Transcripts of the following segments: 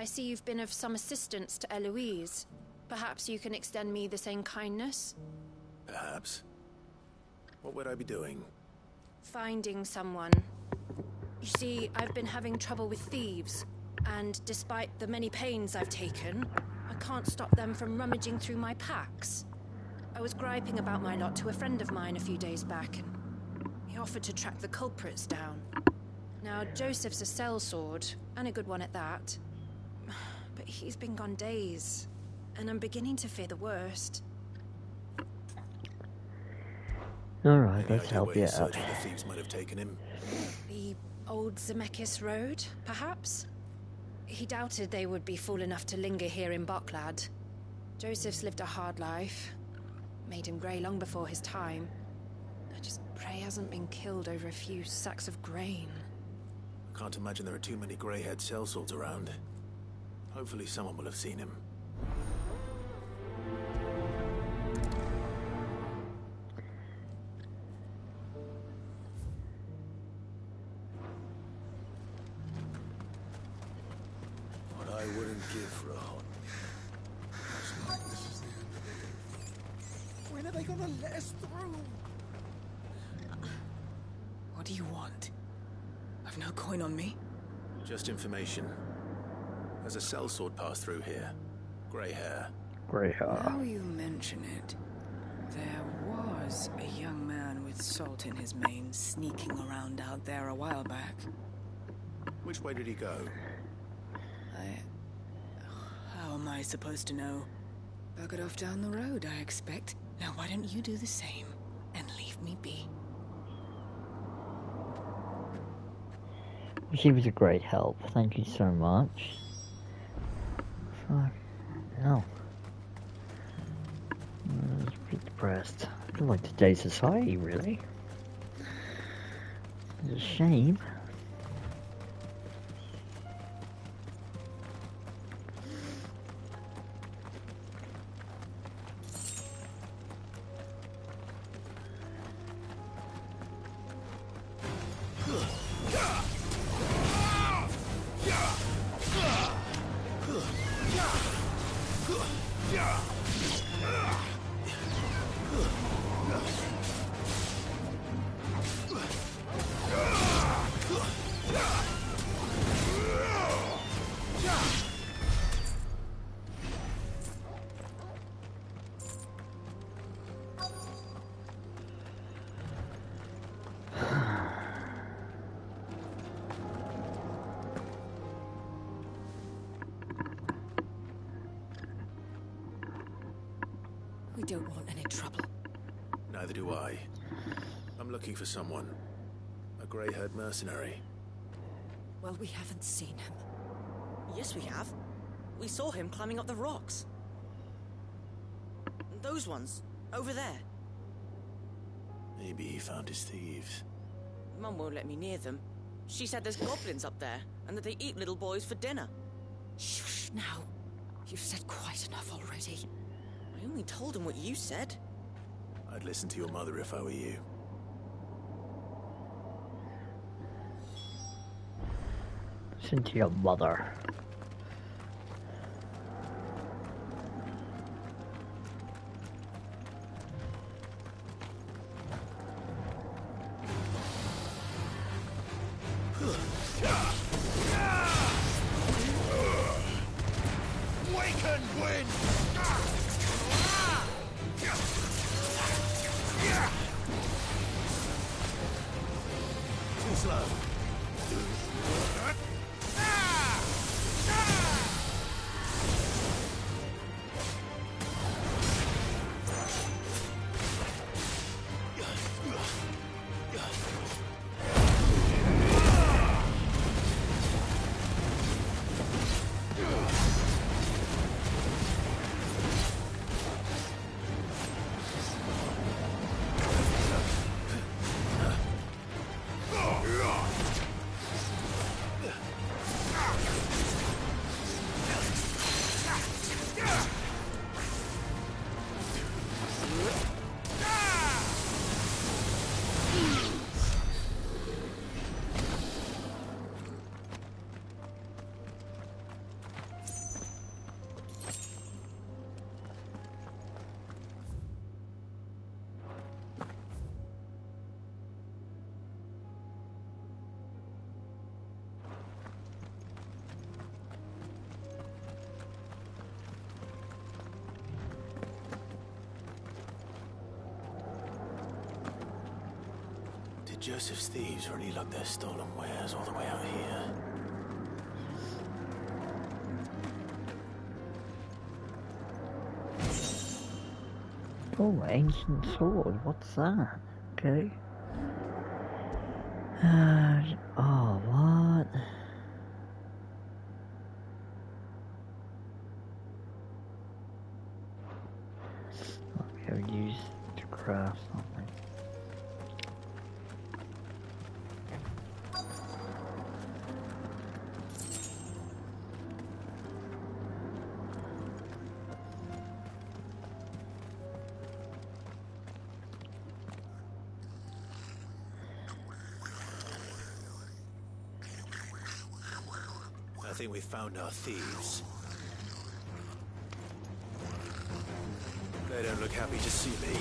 I see you've been of some assistance to Eloise. Perhaps you can extend me the same kindness? Perhaps. What would I be doing? Finding someone. You see, I've been having trouble with thieves, and despite the many pains I've taken, I can't stop them from rummaging through my packs. I was griping about my lot to a friend of mine a few days back, and he offered to track the culprits down. Now, Joseph's a sellsword, and a good one at that. But he's been gone days, and I'm beginning to fear the worst. Alright, let's help you out. The thieves might have taken him. The old Zemeckis Road, perhaps? He doubted they would be fool enough to linger here in Boklad. Joseph's lived a hard life. Made him grey long before his time. I just pray he hasn't been killed over a few sacks of grain. I can't imagine there are too many grey-haired sellswords around. Hopefully someone will have seen him. What I wouldn't give for a hot... This is the end of it. When are they gonna let us through? What do you want? I've no coin on me. Just information. There's a sellsword passed through here. Grey hair. Grey hair. Now you mention it, there was a young man with salt in his mane sneaking around out there a while back. Which way did he go? How am I supposed to know? Buggered off down the road, I expect. Now why don't you do the same and leave me be? He was a great help. Thank you so much. No. I was a bit depressed. I feel like today's society, really. It's a shame. We don't want any trouble. Neither do I. I'm looking for someone. A grey-haired mercenary. Well, we haven't seen him. Yes, we have. We saw him climbing up the rocks. Those ones, over there. Maybe he found his thieves. Mum won't let me near them. She said there's goblins up there, and that they eat little boys for dinner. Shush now. You've said quite enough already. I only told him what you said. I'd listen to your mother if I were you. Listen to your mother. Waken wind! Too slow. Joseph's thieves really lug their stolen wares all the way out here. Oh, ancient sword. What's that? Okay. Oh, what? Okay, we use to craft something. I think we found our thieves. They don't look happy to see me.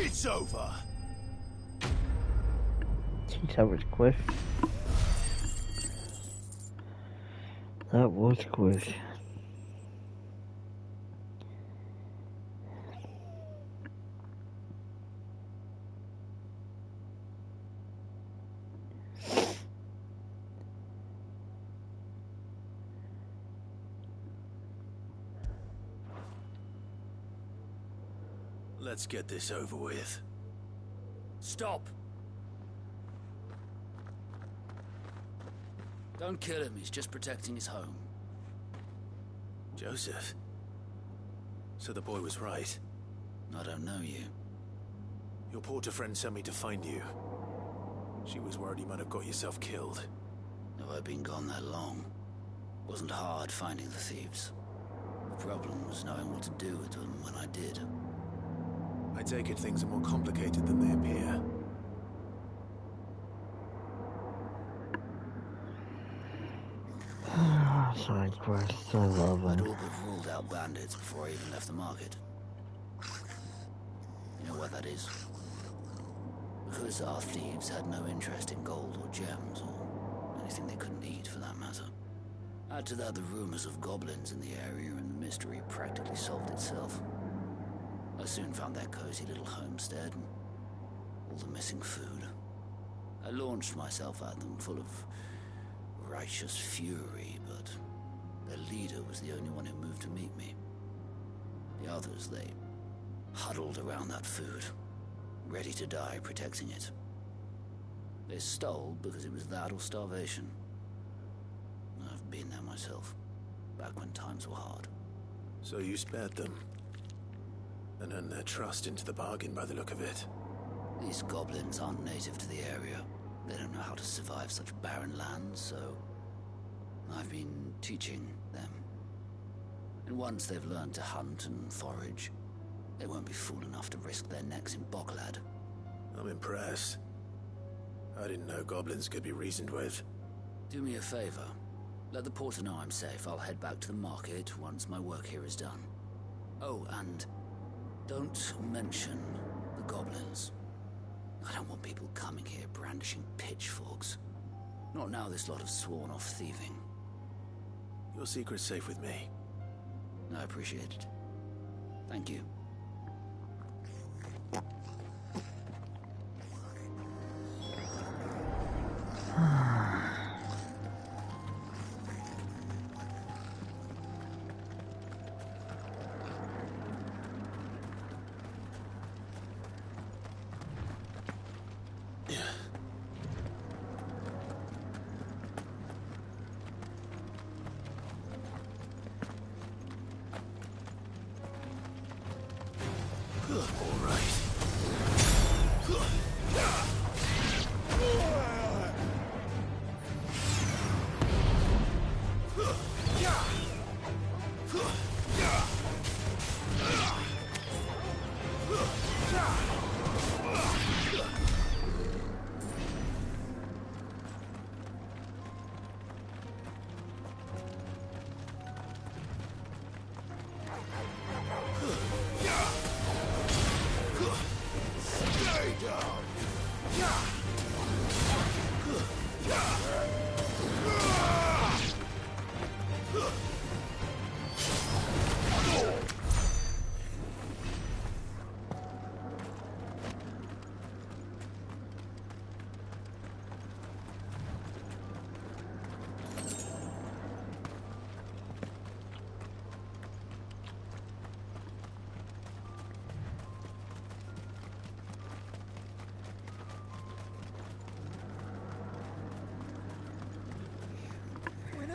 It's over. Jeez, that was quick. That was quick. Let's get this over with. Stop! Don't kill him, he's just protecting his home. Joseph? So the boy was right. I don't know you. Your porter friend sent me to find you. She was worried you might have got yourself killed. Have I been gone that long? Wasn't hard finding the thieves. The problem was knowing what to do with them when I did. I take it things are more complicated than they appear. Side quests, I love I'd them. all but ruled out bandits before I even left the market. You know what that is? Because our thieves had no interest in gold or gems, or anything they couldn't eat for that matter. Add to that the rumors of goblins in the area, and the mystery practically solved itself. I soon found their cozy little homestead, and all the missing food. I launched myself at them full of righteous fury, but their leader was the only one who moved to meet me. The others, they huddled around that food, ready to die protecting it. They stole because it was that or starvation. I've been there myself, back when times were hard. So you spared them? And earned their trust into the bargain by the look of it. These goblins aren't native to the area. They don't know how to survive such barren lands, so I've been teaching them. And once they've learned to hunt and forage, they won't be fool enough to risk their necks in Boglad. I'm impressed. I didn't know goblins could be reasoned with. Do me a favor. Let the porter know I'm safe. I'll head back to the market once my work here is done. Oh, and don't mention the goblins. I don't want people coming here brandishing pitchforks. Not now this lot have sworn off thieving. Your secret's safe with me. I appreciate it. Thank you.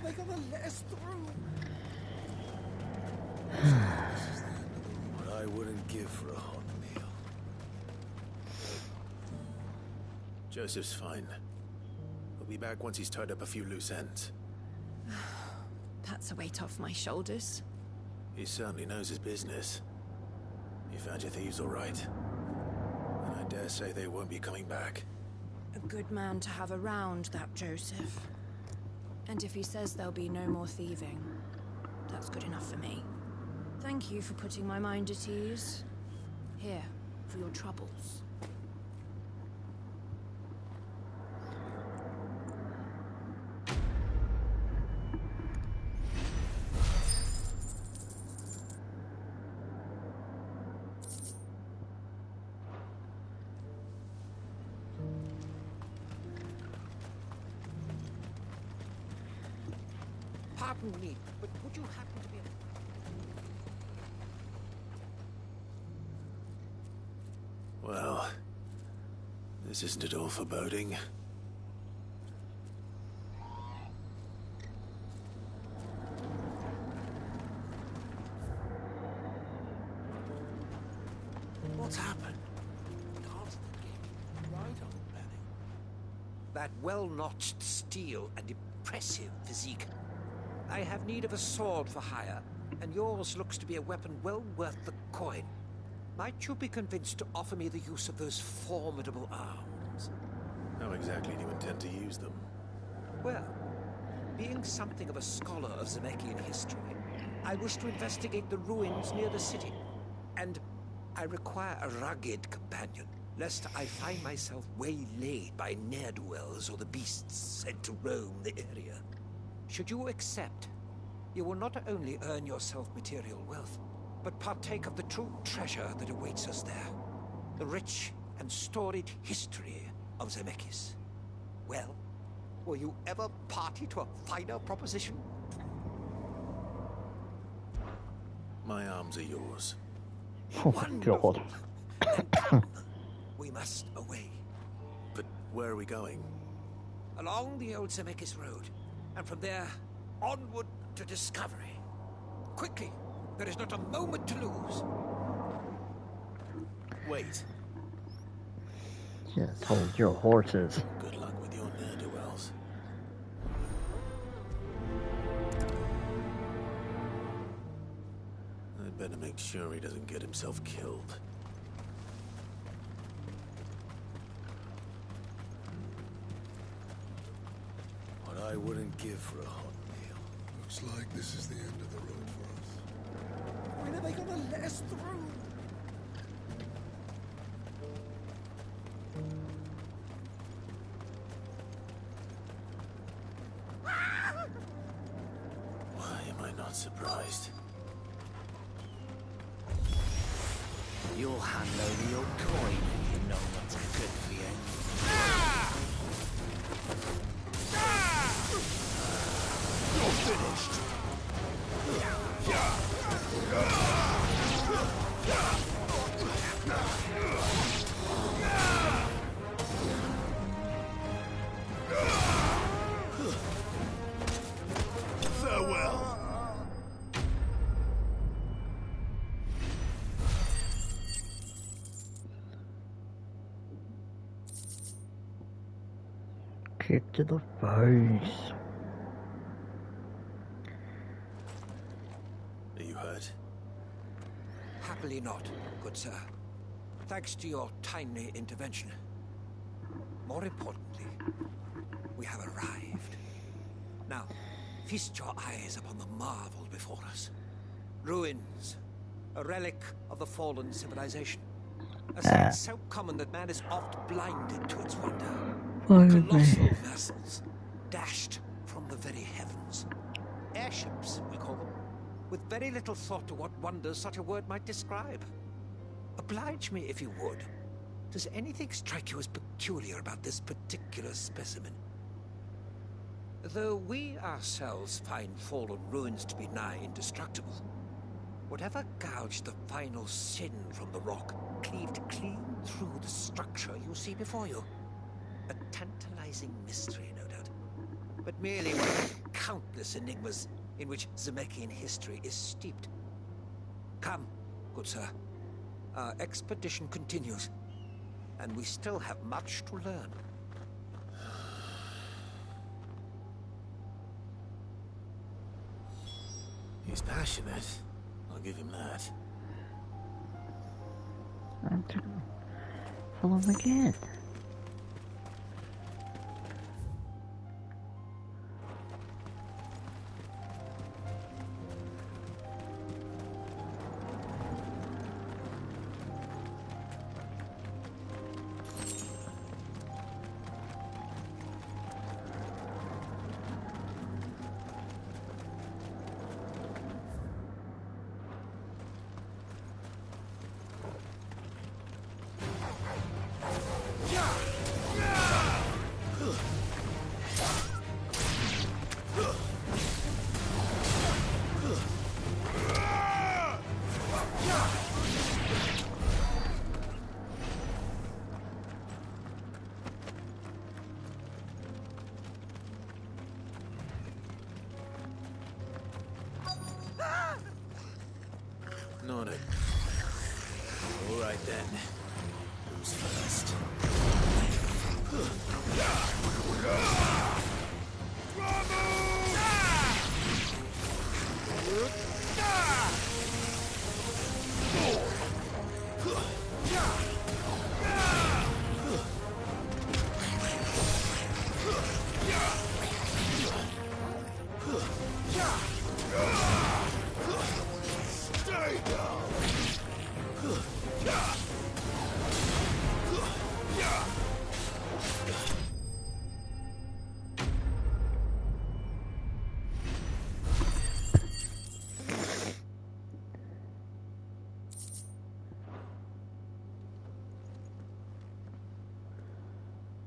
they gonna let us through? What I wouldn't give for a hot meal. Joseph's fine. He'll be back once he's tied up a few loose ends. That's a weight off my shoulders. He certainly knows his business. You found your thieves all right. And I dare say they won't be coming back. A good man to have around, that Joseph. And if he says there'll be no more thieving, that's good enough for me. Thank you for putting my mind at ease. Here, for your troubles. Pardon me, but would you happen to be... Well, this isn't at all foreboding. What's happened? Cards in the game. Right on, Benny. That well-notched steel and impressive physique. I have need of a sword for hire, and yours looks to be a weapon well worth the coin. Might you be convinced to offer me the use of those formidable arms? How exactly do you intend to use them? Well, being something of a scholar of Zemeckis history, I wish to investigate the ruins near the city. And I require a rugged companion, lest I find myself waylaid by ne'er-do-wells or the beasts sent to roam the area. Should you accept, you will not only earn yourself material wealth, but partake of the true treasure that awaits us there. The rich and storied history of Zemeckis. Well, were you ever party to a finer proposition? My arms are yours. Oh my god. Then come. We must away. But where are we going? Along the old Zemeckis Road, and from there, onward to discovery. Quickly! There is not a moment to lose. Wait. Just hold your horses. Good luck with your ne'er-do-wells. I'd better make sure he doesn't get himself killed. What I wouldn't give for a hot meal. Looks like this is the end of the road for us. When are they gonna let us through? Why am I not surprised? You'll hand over your coin when you know what's good for you. You're finished. Farewell. Kick to the face. Are you hurt? Happily not, good sir. Thanks to your timely intervention. More importantly, we have arrived. Now, feast your eyes upon the marvel before us. Ruins, a relic of the fallen civilization. A sight so common that man is oft blinded to its wonder. Colossal vessels, dashed from the very heavens. Airships, we call them, with very little thought to what wonders such a word might describe. Oblige me if you would. Does anything strike you as peculiar about this particular specimen? Though we ourselves find fallen ruins to be nigh indestructible, whatever gouged the final sin from the rock cleaved clean through the structure you see before you. A tantalizing mystery, no doubt, but merely one countless enigmas in which Zemeckis history is steeped. Come, good sir. Our expedition continues, and we still have much to learn. He's passionate. I'll give him that. I'm to follow him again. Not it. All right then. Who's first?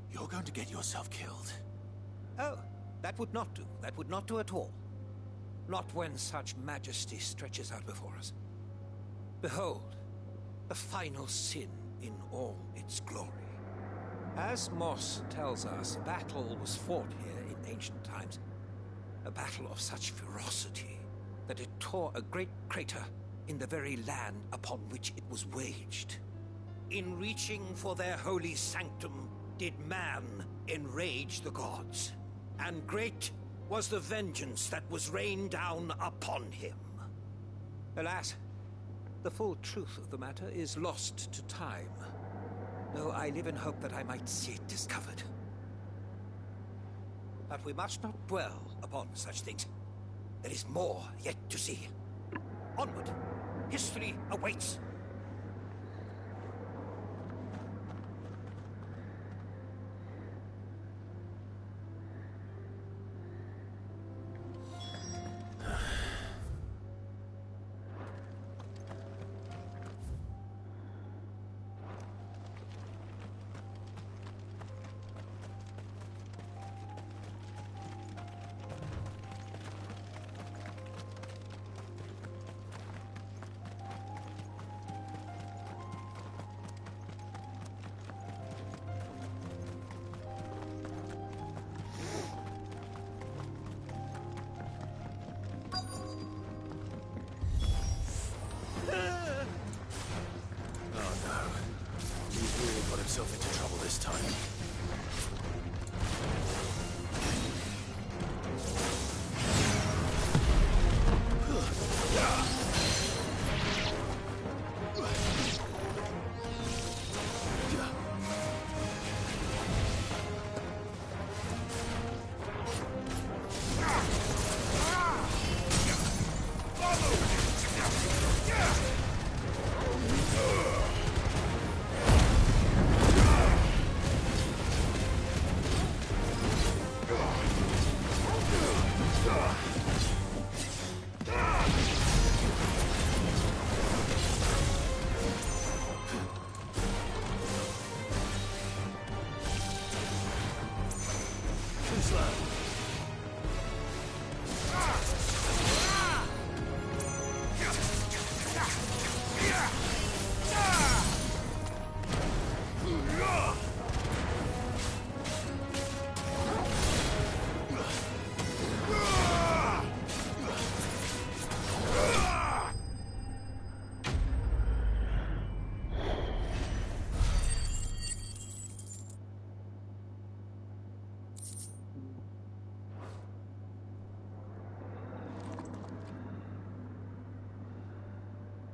You're going to get yourself killed. Oh, that would not do. That would not do at all. Not when such majesty stretches out before us. Behold, the final sin in all its glory. As Moss tells us, a battle was fought here in ancient times. A battle of such ferocity that it tore a great crater in the very land upon which it was waged. In reaching for their holy sanctum, did man enrage the gods, and great was the vengeance that was rained down upon him. Alas, the full truth of the matter is lost to time, though I live in hope that I might see it discovered. But we must not dwell upon such things. There is more yet to see. Onward! History awaits! Himself into trouble this time.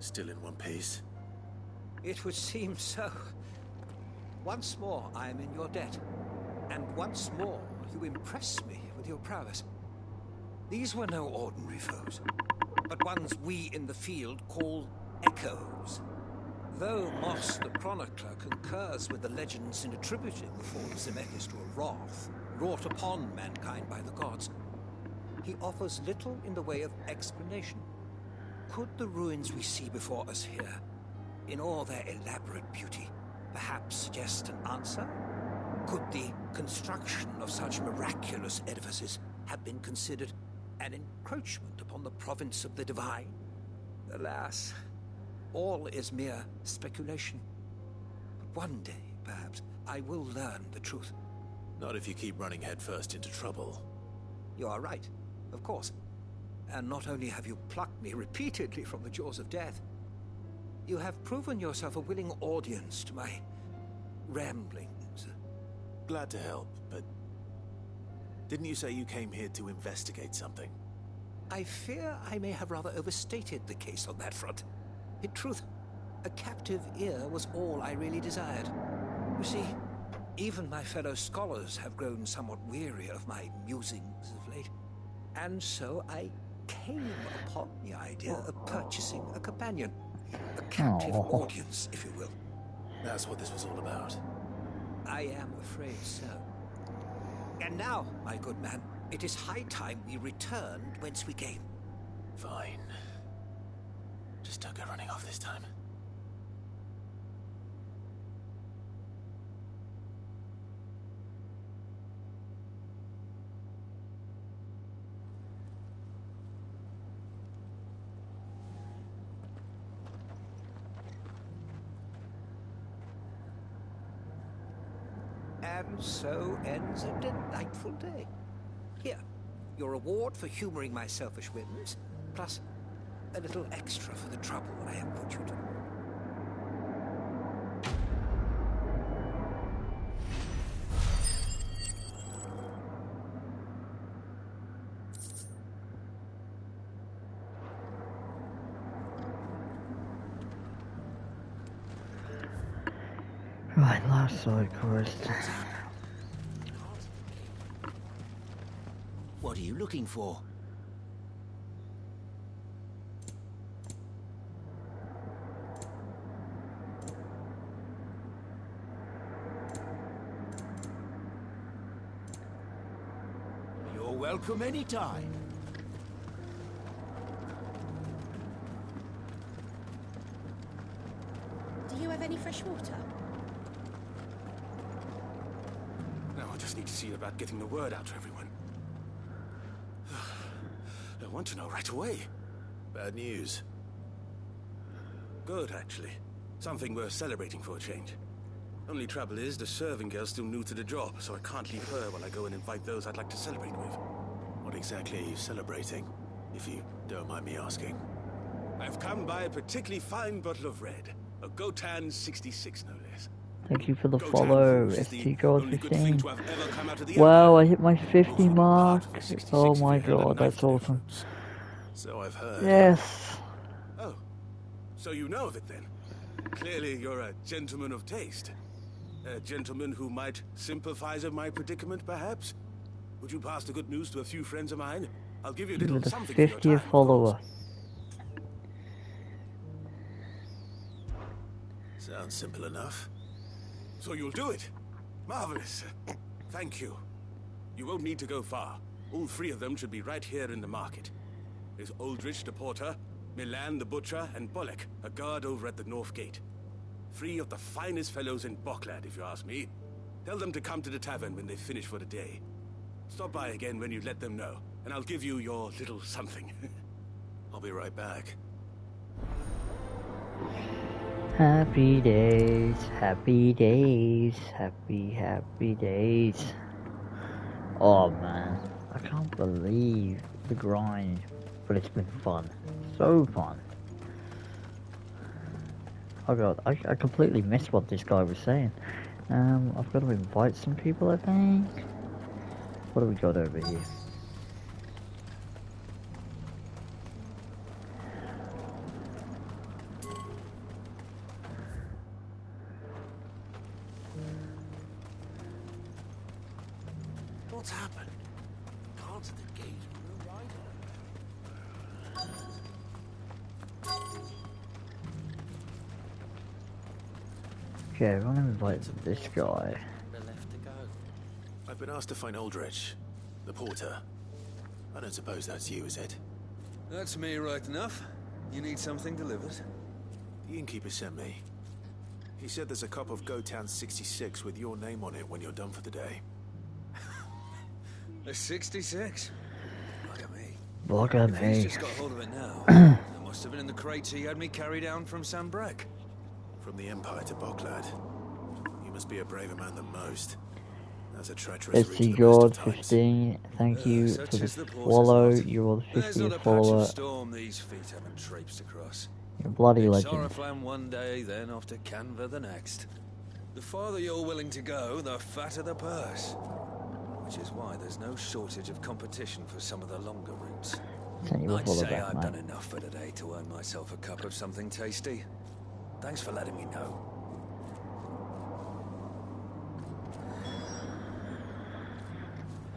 Still in one piece? It would seem so. Once more, I am in your debt. And once more, you impress me with your prowess. These were no ordinary foes, but ones we in the field call echoes. Though Moss the Chronicler concurs with the legends in attributing the fall of Zemeckis to a wrath wrought upon mankind by the gods, he offers little in the way of explanation. Could the ruins we see before us here, in all their elaborate beauty, perhaps suggest an answer? Could the construction of such miraculous edifices have been considered an encroachment upon the province of the divine? Alas, all is mere speculation. But one day, perhaps, I will learn the truth. Not if you keep running headfirst into trouble. You are right, of course. And not only have you plucked me repeatedly from the jaws of death, you have proven yourself a willing audience to my ramblings. Glad to help, but didn't you say you came here to investigate something? I fear I may have rather overstated the case on that front. In truth, a captive ear was all I really desired. You see, even my fellow scholars have grown somewhat weary of my musings of late. And so I came upon the idea of purchasing a companion. A captive audience, if you will. That's what this was all about. I am afraid so. And now, my good man, it is high time we returned whence we came. Fine. Just don't go running off this time. And so ends a delightful day. Here, your reward for humoring my selfish whims, plus a little extra for the trouble I have put you to. Right, last side quest. What are you looking for? You're welcome anytime. Do you have any fresh water? No, I just need to see about getting the word out to everyone. I want to know right away. Bad news. Good, actually. Something worth celebrating for a change. Only trouble is, the serving girl's still new to the job, so I can't leave her while I go and invite those I'd like to celebrate with. What exactly are you celebrating, if you don't mind me asking? I've come by a particularly fine bottle of red. A Gotan 66, no less. Thank you for the Gotan, follow, of course, is the ST God only good thing 15. to have ever come out of the Wow, I Empire. hit my 50 Awful mark. part of the 66 Oh my if you had a god, knife that's to their awesome. throats. So I've heard. Yes. Oh, so you know of it then? Clearly you're a gentleman of taste. A gentleman who might sympathize with my predicament, perhaps? Would you pass the good news to a few friends of mine? I'll give you a You're little the something for your 50th time, of follower. course. Sounds simple enough. So you'll do it? Marvelous. Thank you. You won't need to go far. All three of them should be right here in the market. There's Aldrich the porter, Milan the butcher, and Bolek, a guard over at the north gate. Three of the finest fellows in Boklad, if you ask me. Tell them to come to the tavern when they finish for the day. Stop by again when you let them know, and I'll give you your little something. I'll be right back. Happy days, happy days, happy days. Oh man, I can't believe the grind, but it's been fun. So fun. Oh god, I completely missed what this guy was saying. I've got to invite some people, I think. What do we got over here? What's happened? Guards at the gate were Okay, I want to invite this guy. I've been asked to find Aldrich, the porter. I don't suppose that's you, is it? That's me, right enough. You need something delivered? The innkeeper sent me. He said there's a cup of Gotown 66 with your name on it when you're done for the day. A 66? Look at me. Look at If he's me. just got hold of it now, it must have been in the crates he had me carry down from Sanbrek. From the Empire to Boklad. You must be a braver man than most. That's a treacherous route to SC the God best of times. 15, thank you Such for the is the porter's follow. lot. You're the There's not a 50th patch follower. of storm these feet haven't traipsed across. You're a bloody It's legend. Oriflamme one day, then off to Canva the next. The farther you're willing to go, the fatter the purse. Which is why there's no shortage of competition for some of the longer routes. Sent you a I'd follow say back, I've mate. done enough for today to earn myself a cup of something tasty. Thanks for letting me know.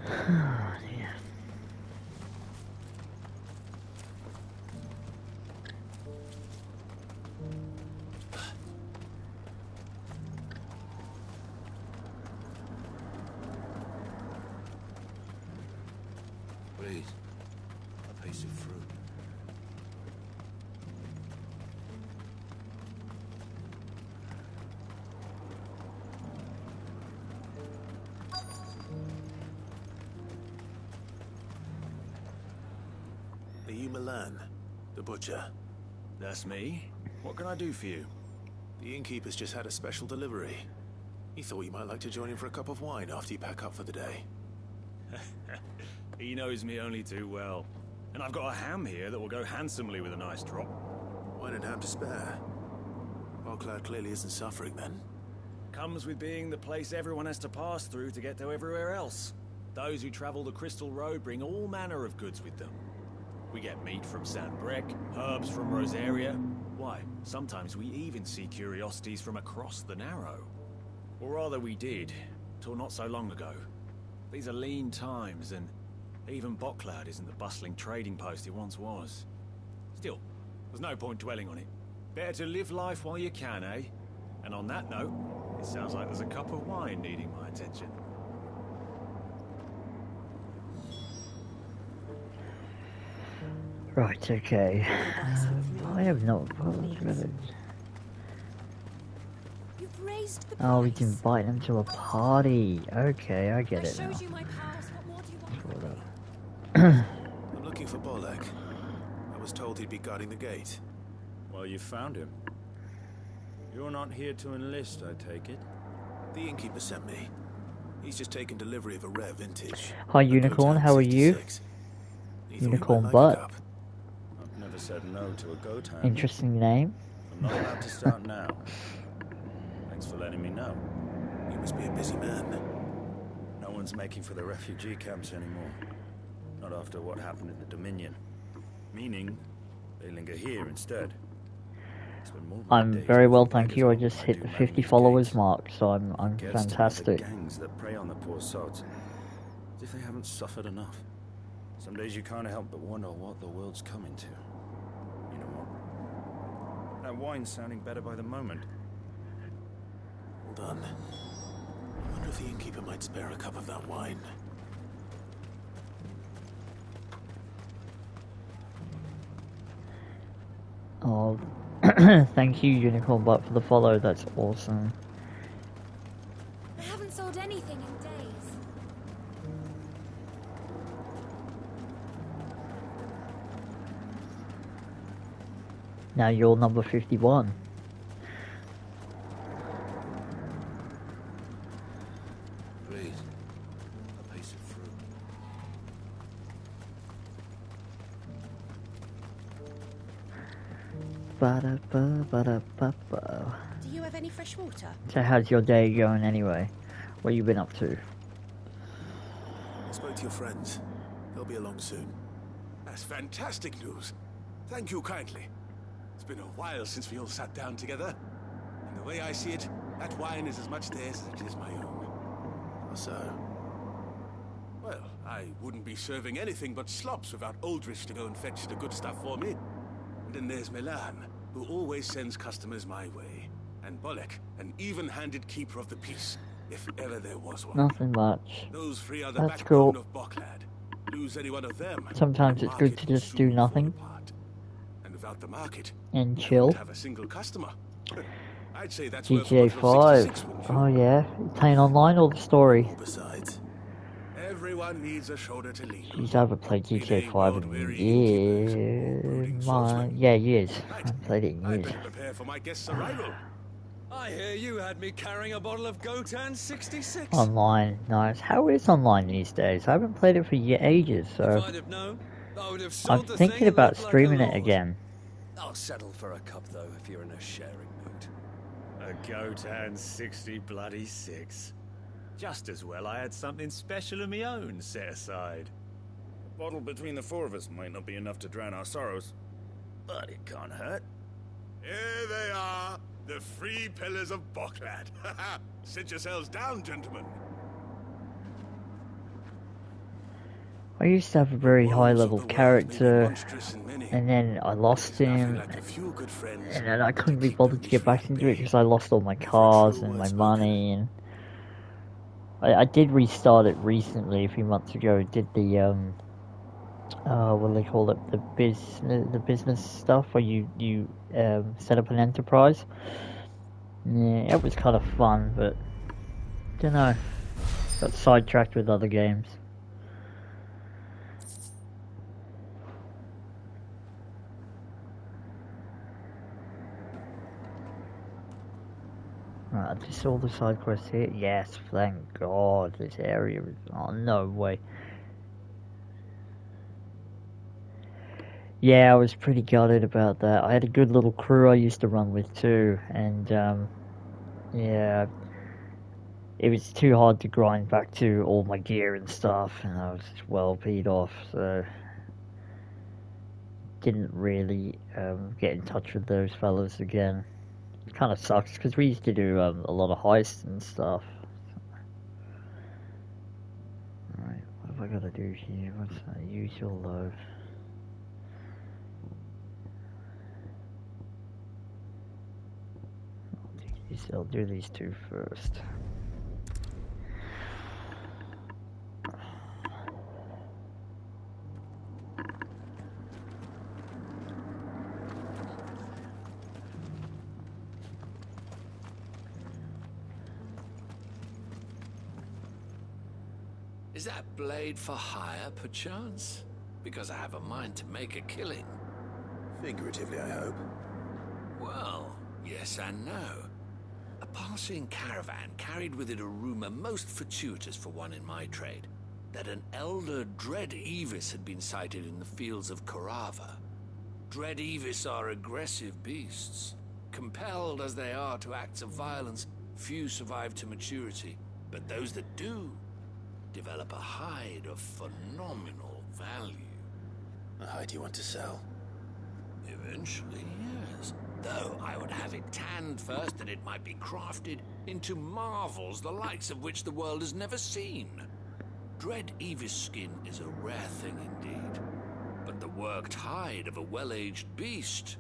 Oh, dear. Please, a piece of fruit. Are you Milan, the butcher? That's me. What can I do for you? The innkeeper's just had a special delivery. He thought you might like to join him for a cup of wine after you pack up for the day. He knows me only too well. And I've got a ham here that will go handsomely with a nice drop. Wine and ham to spare. Boklad clearly isn't suffering then. Comes with being the place everyone has to pass through to get to everywhere else. Those who travel the Crystal Road bring all manner of goods with them. We get meat from Sanbrek, herbs from Rosaria. Why, sometimes we even see curiosities from across the Narrow. Or rather we did, till not so long ago. These are lean times, and even Boklad isn't the bustling trading post it once was. Still, there's no point dwelling on it. Better to live life while you can, eh? And on that note, it sounds like there's a cup of wine needing my attention. Right, okay. I have not. You've raised the Oh, we price. can invite them to a party. Okay, I get I it now. showed you my powers. What more do you want from me? I'm looking for Bolek. I was told he'd be guarding the gate. Well, you found him. You're not here to enlist, I take it? The innkeeper sent me. He's just taken delivery of a rare vintage. Hi, a Unicorn, Gotown how are you? 66. He thought you Unicorn might like butt. a cup. I've never said no to a Gotown. Interesting name. I'm not allowed to start now. Thanks for letting me know. You must be a busy man. No one's making for the refugee camps anymore. Not after what happened in the Dominion. Meaning, they linger here instead. Spend more of my I'm days very well, with thank beggars you. I than just I hit do the manning 50 these followers gates. mark, so I'm Gets to know fantastic. The gangs that prey on the poor sods. As if they haven't suffered enough. Some days you can't help but wonder what the world's coming to. You know what? That wine's sounding better by the moment. Hold on. I wonder if the innkeeper might spare a cup of that wine. Oh, thank you, Unicorn Butt, for the follow. That's awesome. I haven't sold anything in days. Now you're number 51. Please, a piece of fruit. Ba-da-ba-ba-da-ba-ba. Do you have any fresh water? So how's your day going anyway? What you been up to? I spoke to your friends. They'll be along soon. That's fantastic news. Thank you kindly. It's been a while since we all sat down together. And the way I see it, that wine is as much theirs as it is my own. How so? Well, I wouldn't be serving anything but slops without Aldrich to go and fetch the good stuff for me. And then there's Milan, who always sends customers my way. And Bolek, an even-handed keeper of the peace, if ever there was one. Nothing much. Those three are the That's backbone cool. of Boklad. Lose any one of them. Sometimes the it's good market to will just do soon fall nothing apart. And without the market, and we chill. won't have a single customer. I'd say that's worth a GTA bottle of 5. 66, wouldn't you? Oh yeah. You playing online or the story? Besides, everyone needs a shoulder to lean on. Jeez, I haven't played GTA 5 in years. Yeah, years. I haven't played it in I years. better prepare for my guest's arrival. I hear you had me carrying a bottle of Gotan 66. Online, nice. How is online these days? I haven't played it for ages, If so I'd have known, I would have I'm sold the thinking thing and about lived like a streaming it lord. again. I'll settle for a cup though if you're in a sharing mood. A Gotan 60 bloody 6. Just as well I had something special of my own set aside. A bottle between the four of us might not be enough to drown our sorrows, but it can't hurt. Here they are, the free pillars of Boklad. Sit yourselves down, gentlemen. I used to have a very high level character, and then I lost him, and then I couldn't be bothered to get back into it because I lost all my cars and my money, and I did restart it recently, a few months ago. Did the what do they call it, the business stuff where you set up an enterprise. Yeah, it was kind of fun, but don't know, got sidetracked with other games. Right, I just saw the side quest here. Yes, thank God. This area is... Oh, no way. Yeah, I was pretty gutted about that. I had a good little crew I used to run with too, and yeah, it was too hard to grind back to all my gear and stuff, and I was just well peed off, so didn't really get in touch with those fellas again. It kind of sucks because we used to do a lot of heists and stuff. Alright, what have I got to do here? What's that? Use your load. I'll do these two first. Is that blade for hire, perchance? Because I have a mind to make a killing. figuratively, I hope. Well, yes and no. A passing caravan carried with it a rumor most fortuitous for one in my trade, that an elder Dread Evis had been sighted in the fields of Korava. Dread Evis are aggressive beasts. Compelled as they are to acts of violence, few survive to maturity, but those that do develop a hide of phenomenal value. A hide you want to sell? Eventually, yes. Though I would have it tanned first that it might be crafted into marvels the likes of which the world has never seen. Dread Evis skin is a rare thing indeed. But the worked hide of a well-aged beast,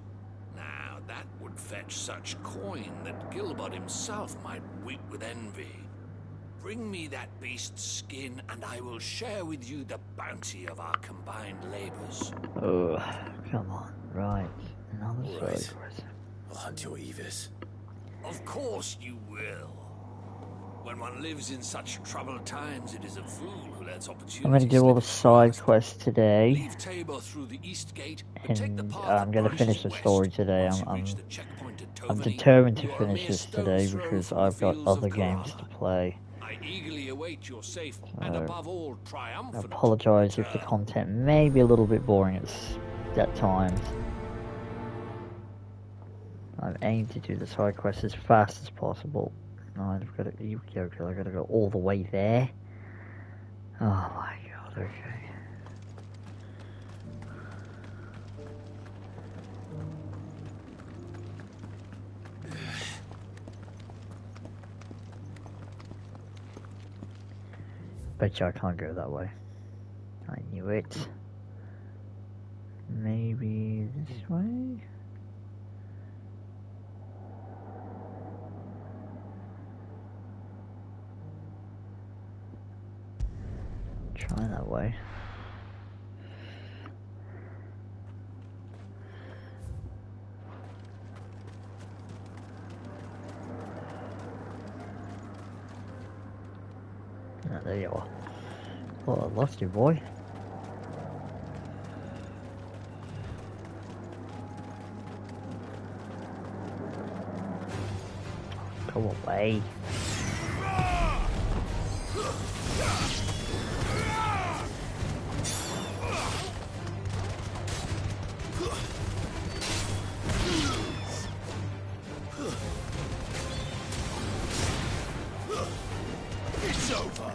now that would fetch such coin that Gilbert himself might weep with envy. Bring me that beast's skin, and I will share with you the bounty of our combined labors. Oh, come on. Right. Another All right. side quest. I'll hunt your Evis. Of course you will. When one lives in such troubled times, it is a fool who lets opportunity. I'm going to do all the side quests today, Leave Tabor through the east gate, but take the and path I'm going to that finish the branches story west. today. Once you I'm reach the checkpoint at I'm Tovany, determined to you are a finish mere this stone's today throw because from the I've got fields of other games to Korava. play. I eagerly await your safe and above all I triumphant apologise if the return. content may be a little bit boring at times. I've aimed to do the side quest as fast as possible. No, I've got to. You joking? I've got to go all the way there. Oh my god. Okay. Bet you I can't go that way. I knew it. Maybe this way? Try that way. Ah, there you are. Oh, I lost you, boy. Go away. It's over.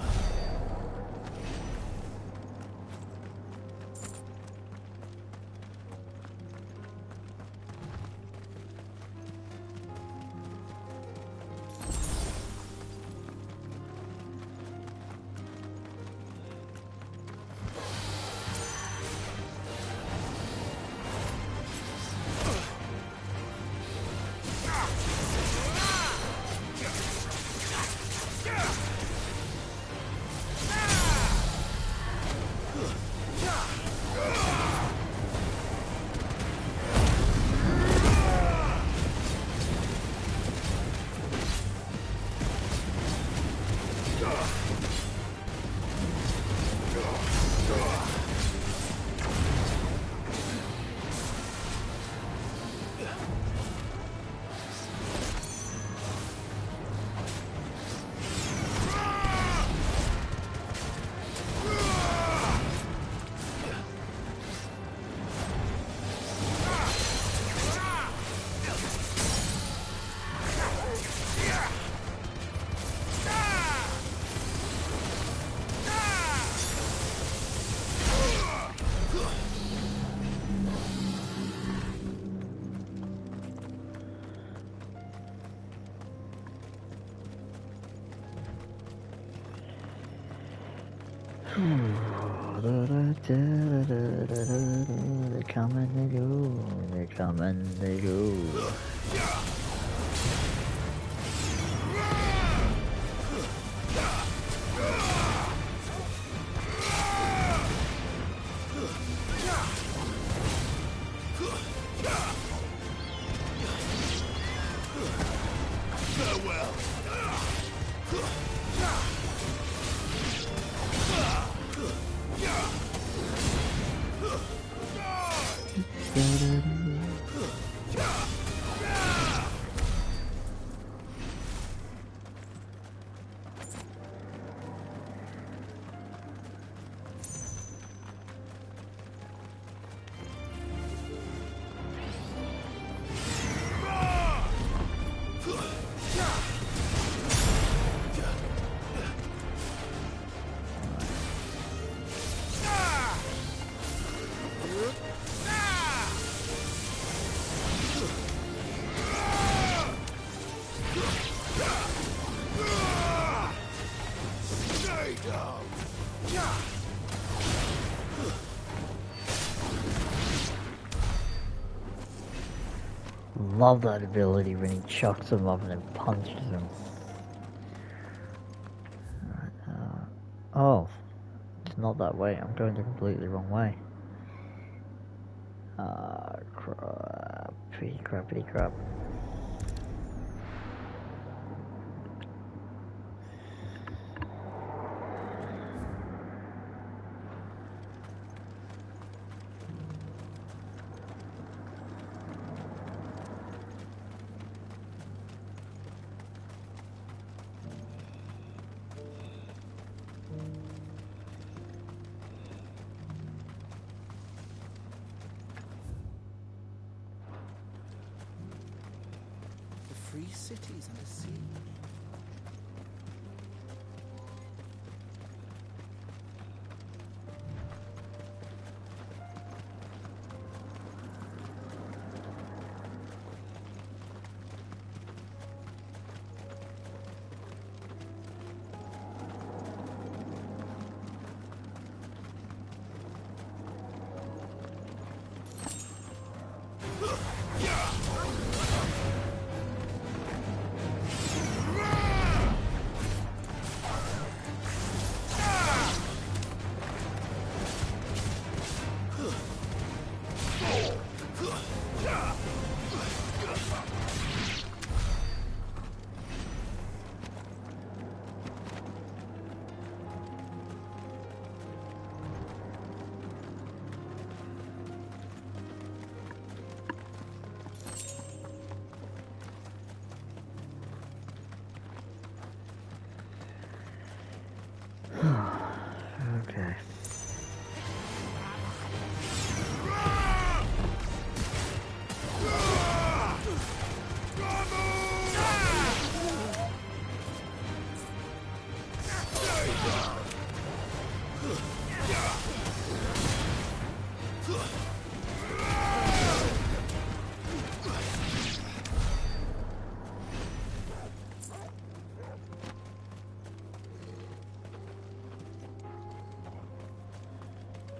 They come and they go, they come and they go. Farewell. Love that ability when he chucks them up and then punches them. Oh, it's not that way. I'm going the completely wrong way. Crappity crap. Free cities under siege. Okay.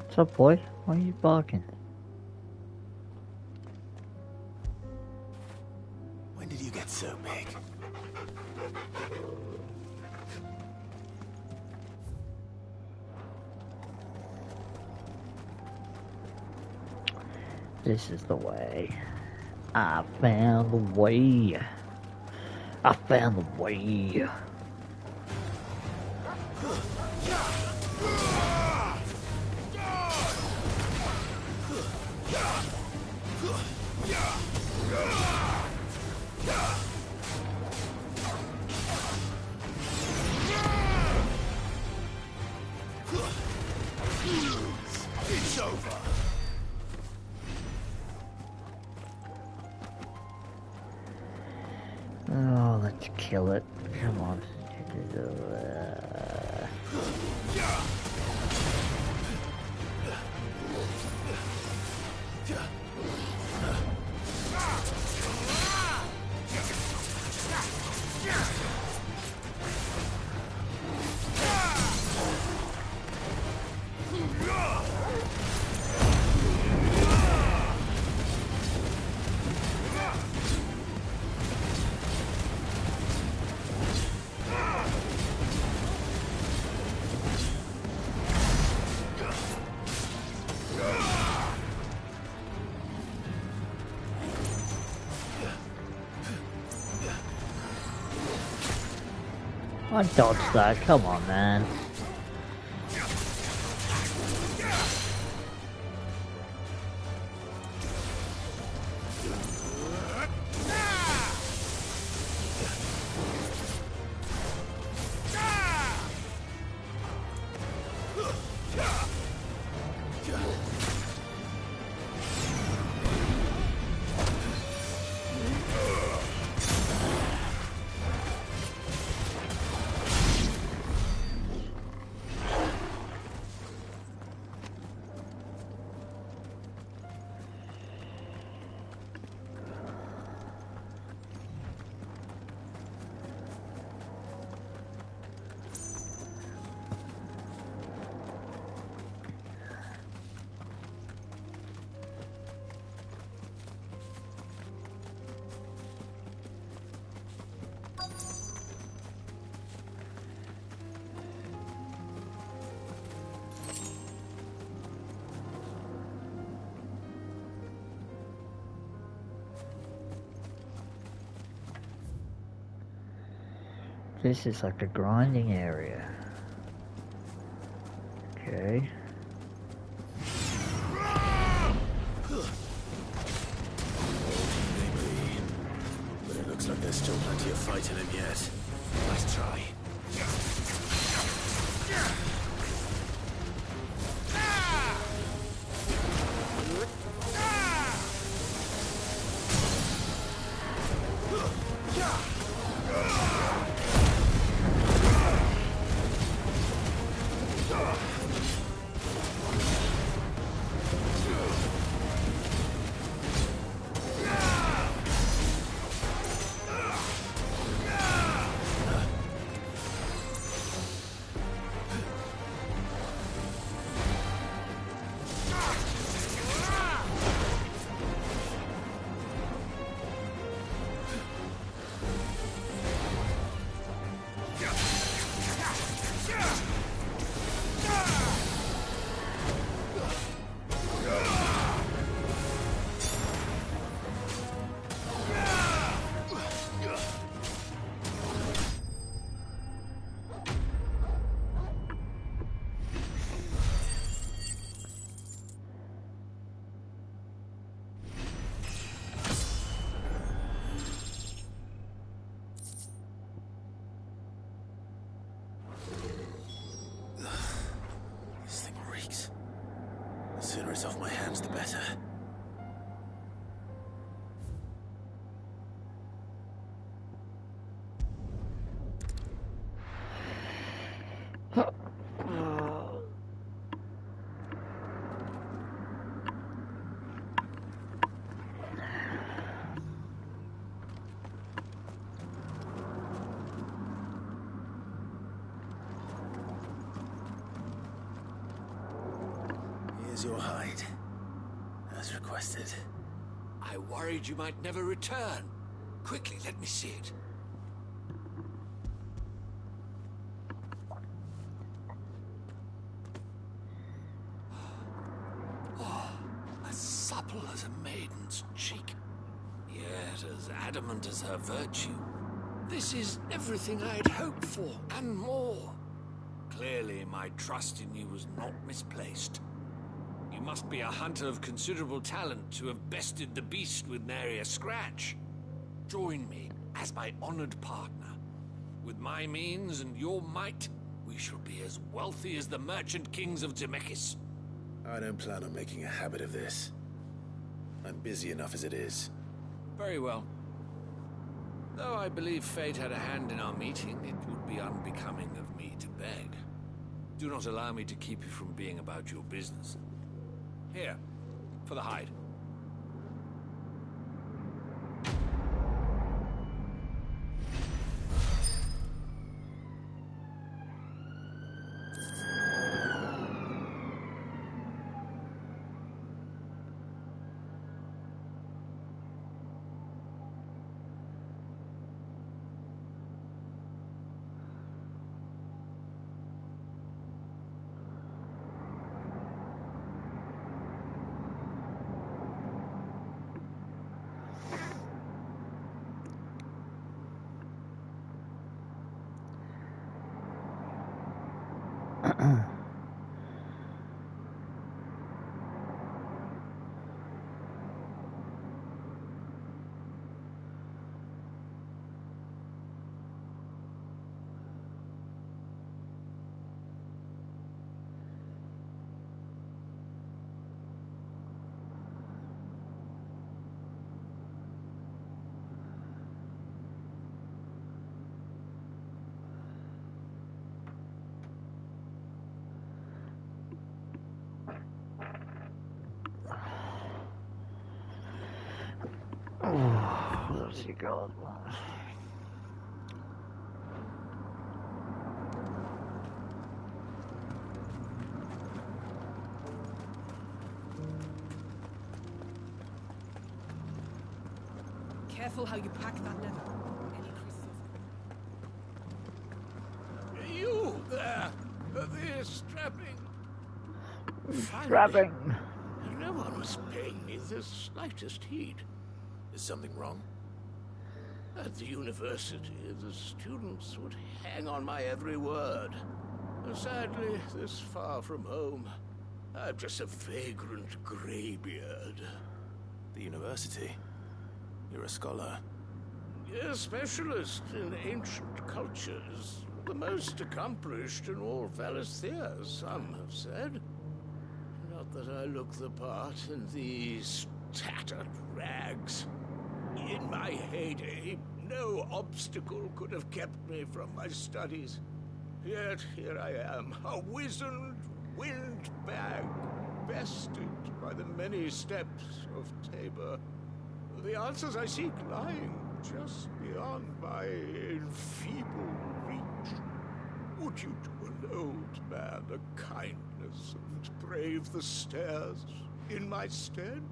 What's up, boy? Why are you barking? When did you get so big? This is the way. I found the way. I found the way. It's over. Oh, let's kill it. Come on. I dodged that, come on, man. This is like a grinding area. Okay. But it looks like there's still plenty of fight in him yet. Nice try. sooner it's off my hands, the better. Here's your hide, as requested. I worried you might never return. Quickly, let me see it. Oh, as supple as a maiden's cheek, yet as adamant as her virtue. This is everything I'd hoped for, and more. Clearly, my trust in you was not misplaced. You must be a hunter of considerable talent to have bested the beast with nary a scratch. Join me as my honored partner. With my means and your might, we shall be as wealthy as the merchant kings of Zemeckis. I don't plan on making a habit of this. I'm busy enough as it is. Very well. Though I believe fate had a hand in our meeting, it would be unbecoming of me to beg. Do not allow me to keep you from being about your business. Here, for the hide. Where's he gone? Careful how you pack that leather. Any creases of... You there! The strapping... Strapping. No one was paying me the slightest heed. Is something wrong? At the university, the students would hang on my every word. Sadly, this far from home, I'm just a vagrant greybeard. The university? You're a scholar. A specialist in ancient cultures. The most accomplished in all Valisthea, some have said. Not that I look the part in these tattered rags. In my heyday, no obstacle could have kept me from my studies. Yet here I am, a wizened windbag, bested by the many steps of Tabor. The answers I seek lying just beyond my enfeebled reach. Would you do an old man a kindness and brave the stairs in my stead?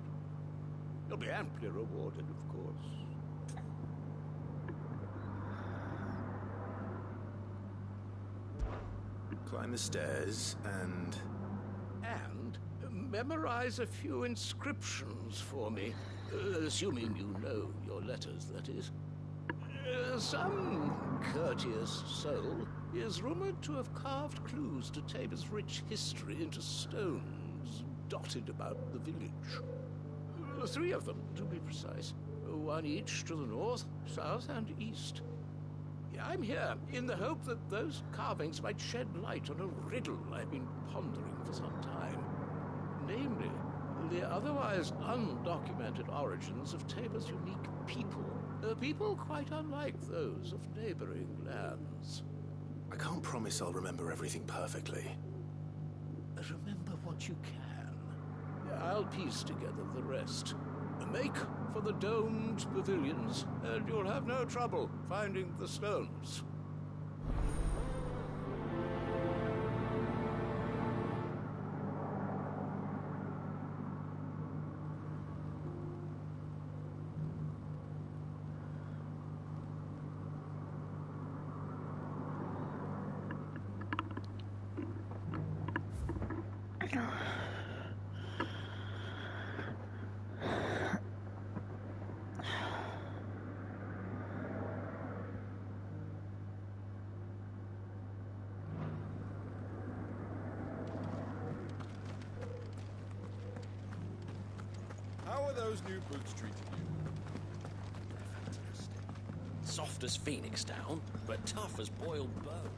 You'll be amply rewarded, of course. Climb the stairs and memorize a few inscriptions for me. Assuming you know your letters, that is. Some courteous soul is rumored to have carved clues to Tabor's rich history into stones dotted about the village. 3 of them, to be precise. 1 each to the north, south, and east. I'm here in the hope that those carvings might shed light on a riddle I've been pondering for some time. Namely, the otherwise undocumented origins of Tabor's unique people. People quite unlike those of neighboring lands. I can't promise I'll remember everything perfectly. Remember what you can. I'll piece together the rest. Make for the domed pavilions, and you'll have no trouble finding the stones. How are those new boots treating you? Fantastic. Soft as phoenix down, but tough as boiled bone.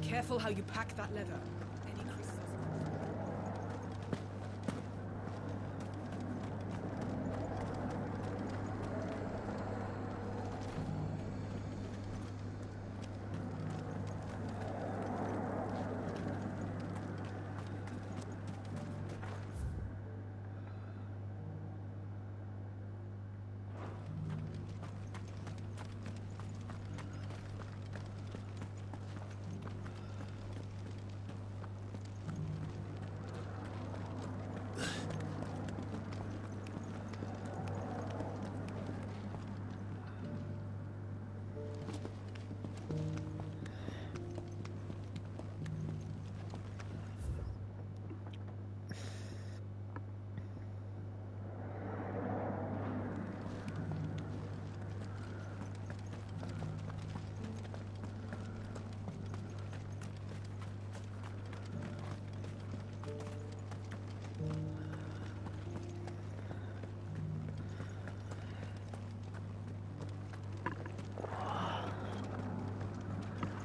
Careful how you pack that leather. Any creases?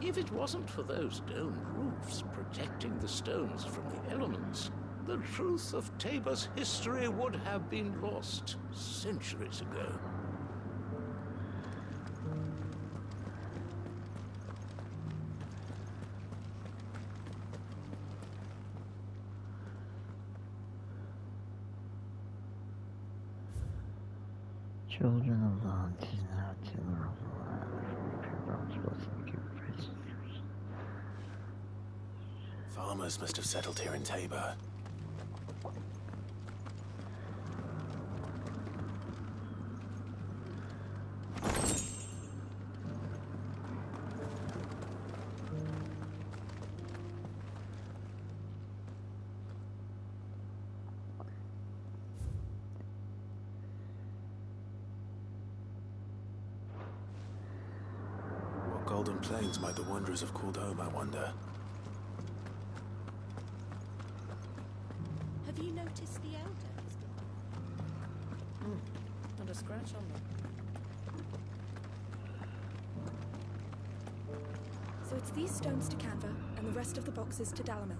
If it wasn't for those domed roofs protecting the stones from the elements, the truth of Tabor's history would have been lost centuries ago. Children of lands is now tiller of the land. Farmers must have settled here in Tabor. What golden plains might the wanderers have called home, I wonder? Have you noticed the elders? Not a scratch on them. So it's these stones to Canva, and the rest of the boxes to Dalamil.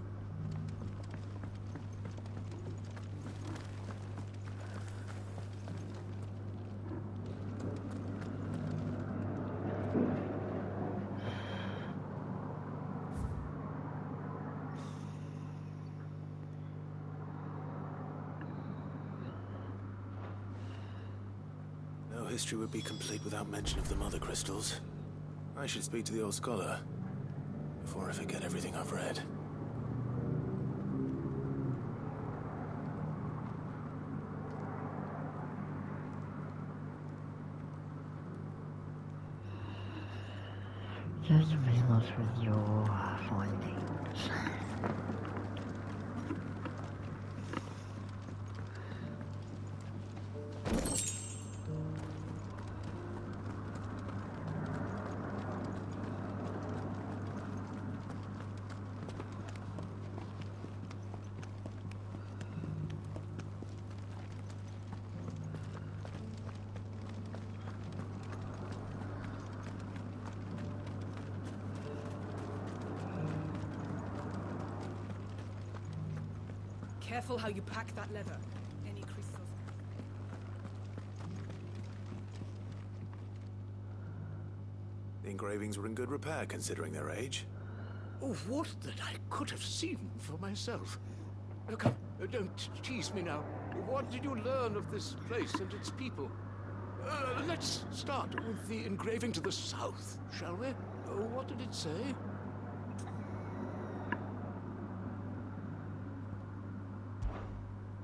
No history would be complete without mention of the mother crystals. I should speak to the old scholar before I forget everything I've read. Just mail us with your findings. Careful how you pack that leather. Any crystals... The engravings were in good repair, considering their age. Oh, what that I could have seen for myself. Come, don't tease me now. What did you learn of this place and its people? Let's start with the engraving to the south, shall we? What did it say?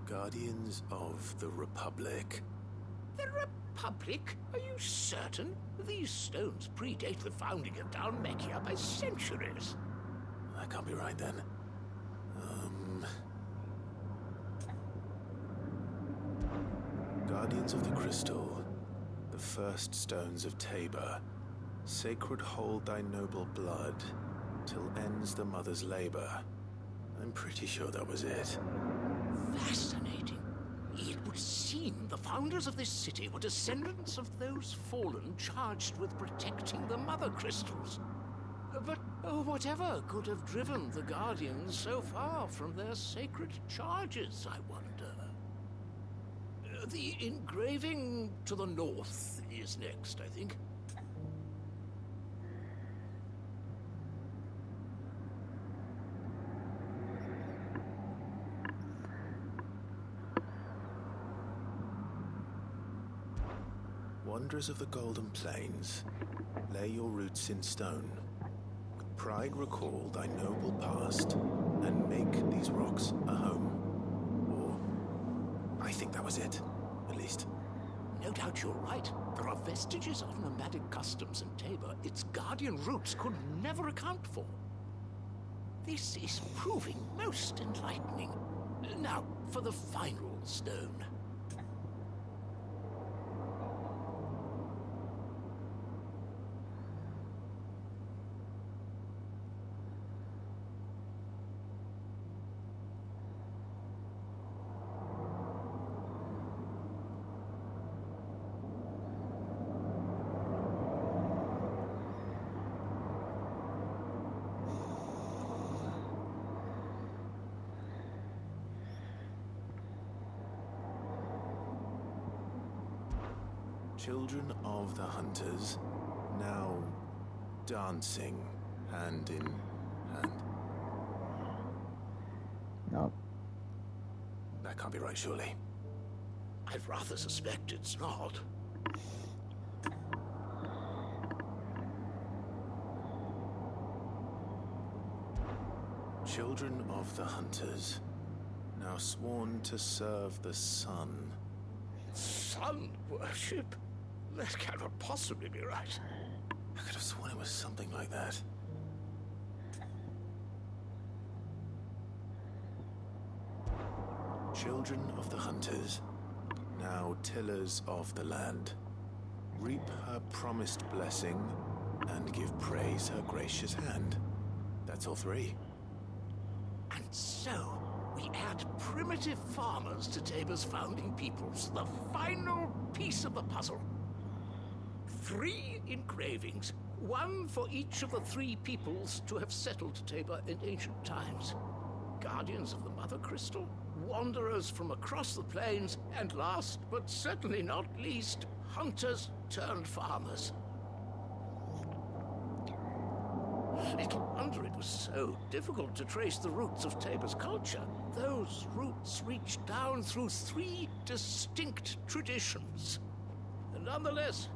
Guardians of the Republic. The Republic? Are you certain? These stones predate the founding of Dalmekia by centuries. That can't be right, then. Guardians of the Crystal. The first stones of Tabor. Sacred hold thy noble blood, till ends the mother's labor. I'm pretty sure that was it. Fascinating. It would seem the founders of this city were descendants of those fallen charged with protecting the mother crystals. But whatever could have driven the Guardians so far from their sacred charges, I wonder? The engraving to the north is next, I think. Wanderers of the Golden Plains, lay your roots in stone. With pride recall thy noble past, and make these rocks a home. Or, I think that was it, at least. No doubt you're right. There are vestiges of nomadic customs in Tabor its guardian roots could never account for. This is proving most enlightening. Now, for the final stone. Children of the Hunters, now dancing hand in hand. No. That can't be right, surely. I'd rather suspect it's not. Children of the Hunters, now sworn to serve the sun. Sun worship? That cannot possibly be right. I could have sworn it was something like that. Children of the Hunters, now tillers of the land. Reap her promised blessing, and give praise her gracious hand. That's all three. And so, we add primitive farmers to Tabor's founding peoples, the final piece of the puzzle. 3 engravings, one for each of the 3 peoples to have settled Tabor in ancient times. Guardians of the Mother Crystal, wanderers from across the plains, and last but certainly not least, hunters turned farmers. Little wonder it was so difficult to trace the roots of Tabor's culture. Those roots reach down through 3 distinct traditions. And nonetheless,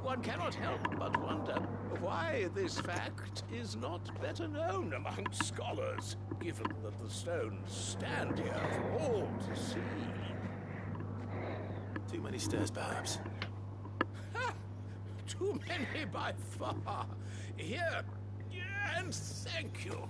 one cannot help but wonder why this fact is not better known among scholars, given that the stones stand here for all to see. Too many stairs, perhaps. Ha! Too many by far. Here, and thank you.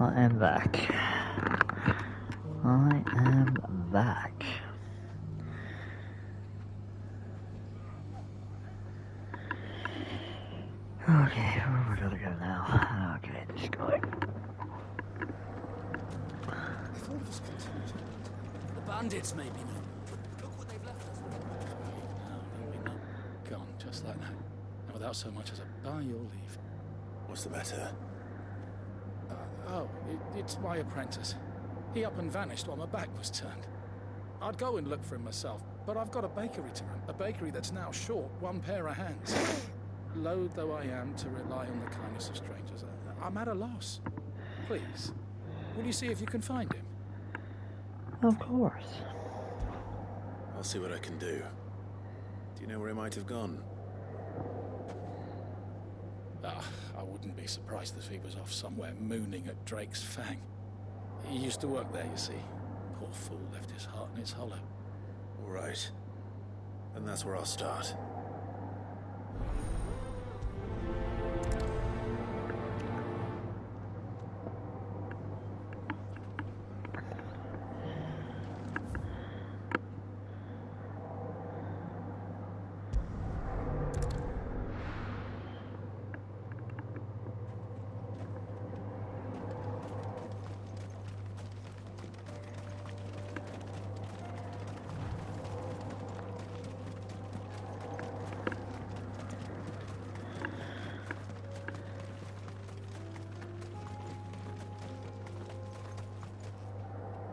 I am back. I am back. Okay, where we gotta go now? Okay, this guy. If all of us continue to... The bandits may be known. Look what they've left us. No, they'll be gone, just like that. And without so much as a by your leave. What's the matter? It's my apprentice. He up and vanished while my back was turned. I'd go and look for him myself, but I've got a bakery to run. A bakery that's now short one pair of hands. Loath though I am to rely on the kindness of strangers, I'm at a loss. Please, will you see if you can find him? Of course. I'll see what I can do. Do you know where he might have gone? I wouldn't be surprised if he was off somewhere mooning at Drake's Fang. He used to work there, you see. Poor fool left his heart in its hollow. All right. And that's where I'll start.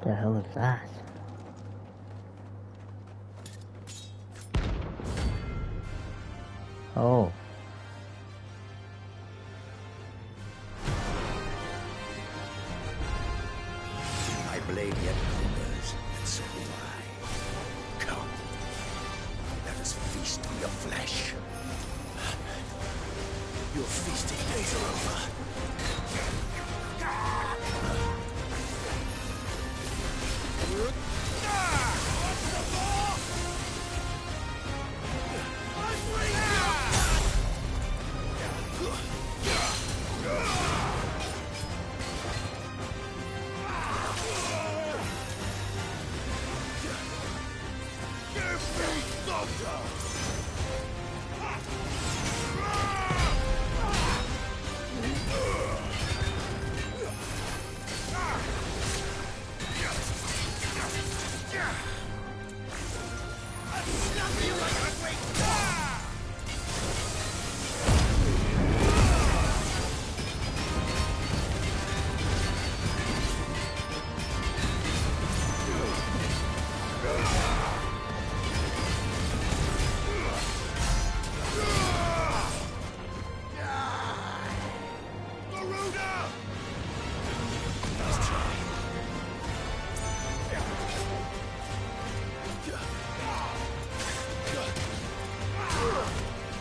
The hell is that? Oh. My blade yet hungers, and so do I. Come, let us feast on your flesh. Your feasting days are over.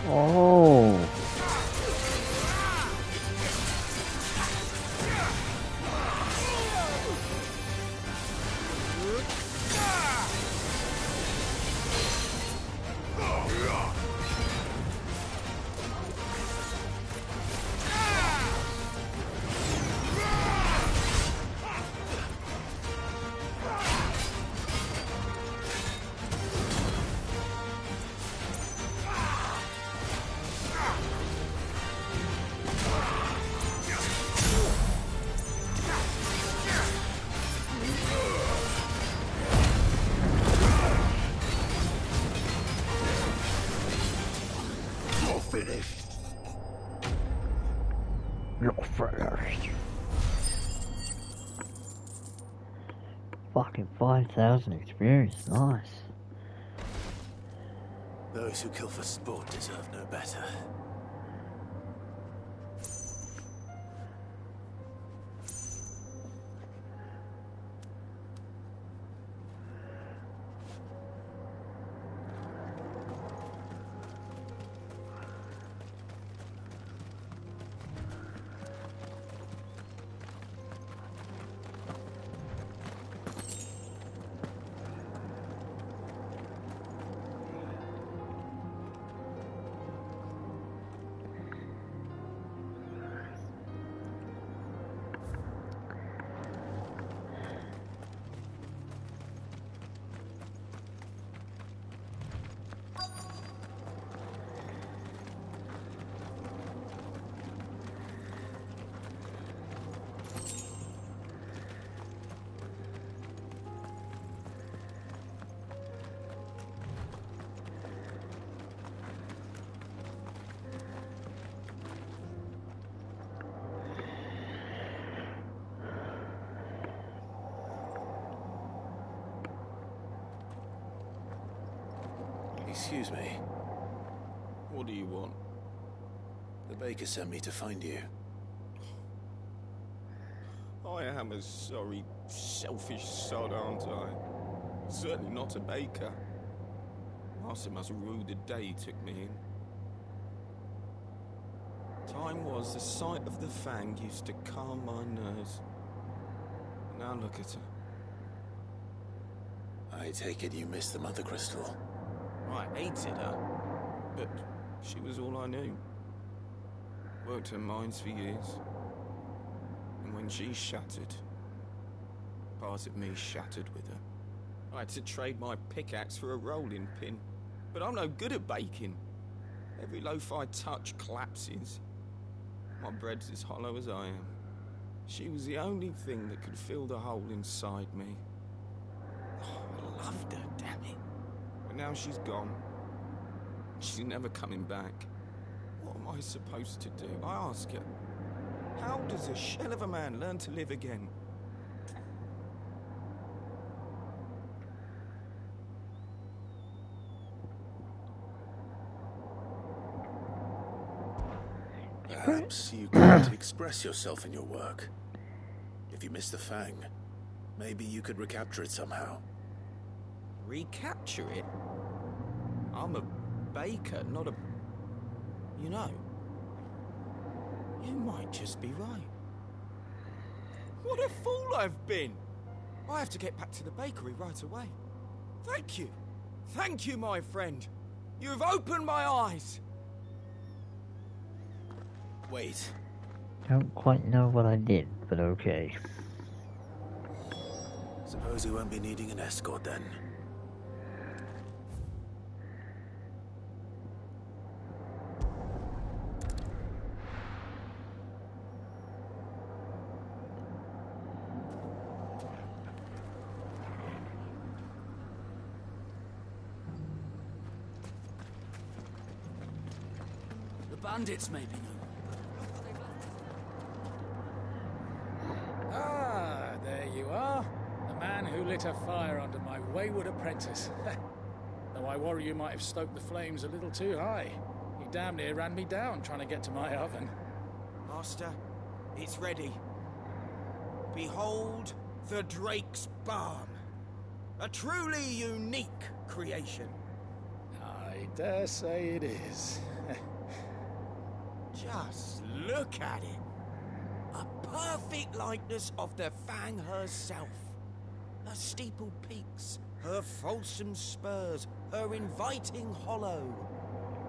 Oh. You're finished. Fucking 5,000 experience, nice. Those who kill for sport deserve no better. Excuse me. What do you want? The baker sent me to find you. I am a sorry, selfish sod, aren't I? Certainly not a baker. Master must rue the day he took me in. Time was the sight of the Fang used to calm my nerves. Now look at her. I take it you missed the Mother Crystal. I hated her, but she was all I knew. Worked her mines for years. And when she shattered, part of me shattered with her. I had to trade my pickaxe for a rolling pin, but I'm no good at baking. Every loaf I touch collapses. My bread's as hollow as I am. She was the only thing that could fill the hole inside me. Oh, I loved her, damn it. But now she's gone. She's never coming back. What am I supposed to do? I ask her. How does a shell of a man learn to live again? Perhaps you can't express yourself in your work. If you miss the Fang, maybe you could recapture it somehow. Recapture it? I'm a baker, not a... You know, you might just be right. What a fool I've been! I have to get back to the bakery right away. Thank you. Thank you, my friend. You've opened my eyes. Wait. Don't quite know what I did, but okay. Suppose we won't be needing an escort then. The bandits maybe know. Ah, there you are. The man who lit a fire under my wayward apprentice. Though I worry you might have stoked the flames a little too high. He damn near ran me down trying to get to my oven. Master, it's ready. Behold the Drake's Balm. A truly unique creation. I dare say it is. Just look at it. A perfect likeness of the Fang herself. Her steepled peaks, her fulsome spurs, her inviting hollow.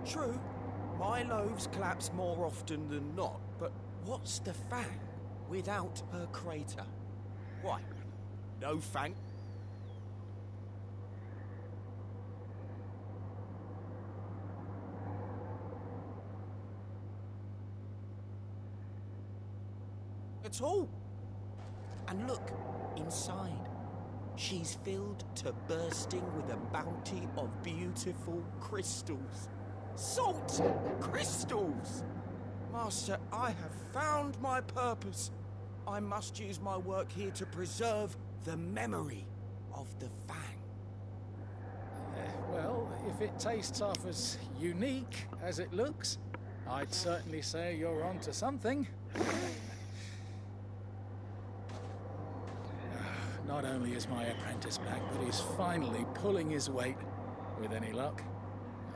True, my loaves collapse more often than not, but what's the Fang without her crater? Why, no Fang. At all. And look, inside. She's filled to bursting with a bounty of beautiful crystals. Salt crystals! Master, I have found my purpose. I must use my work here to preserve the memory of the Fang. Well, if it tastes half as unique as it looks, I'd certainly say you're onto something. Not only is my apprentice back, but he's finally pulling his weight. With any luck,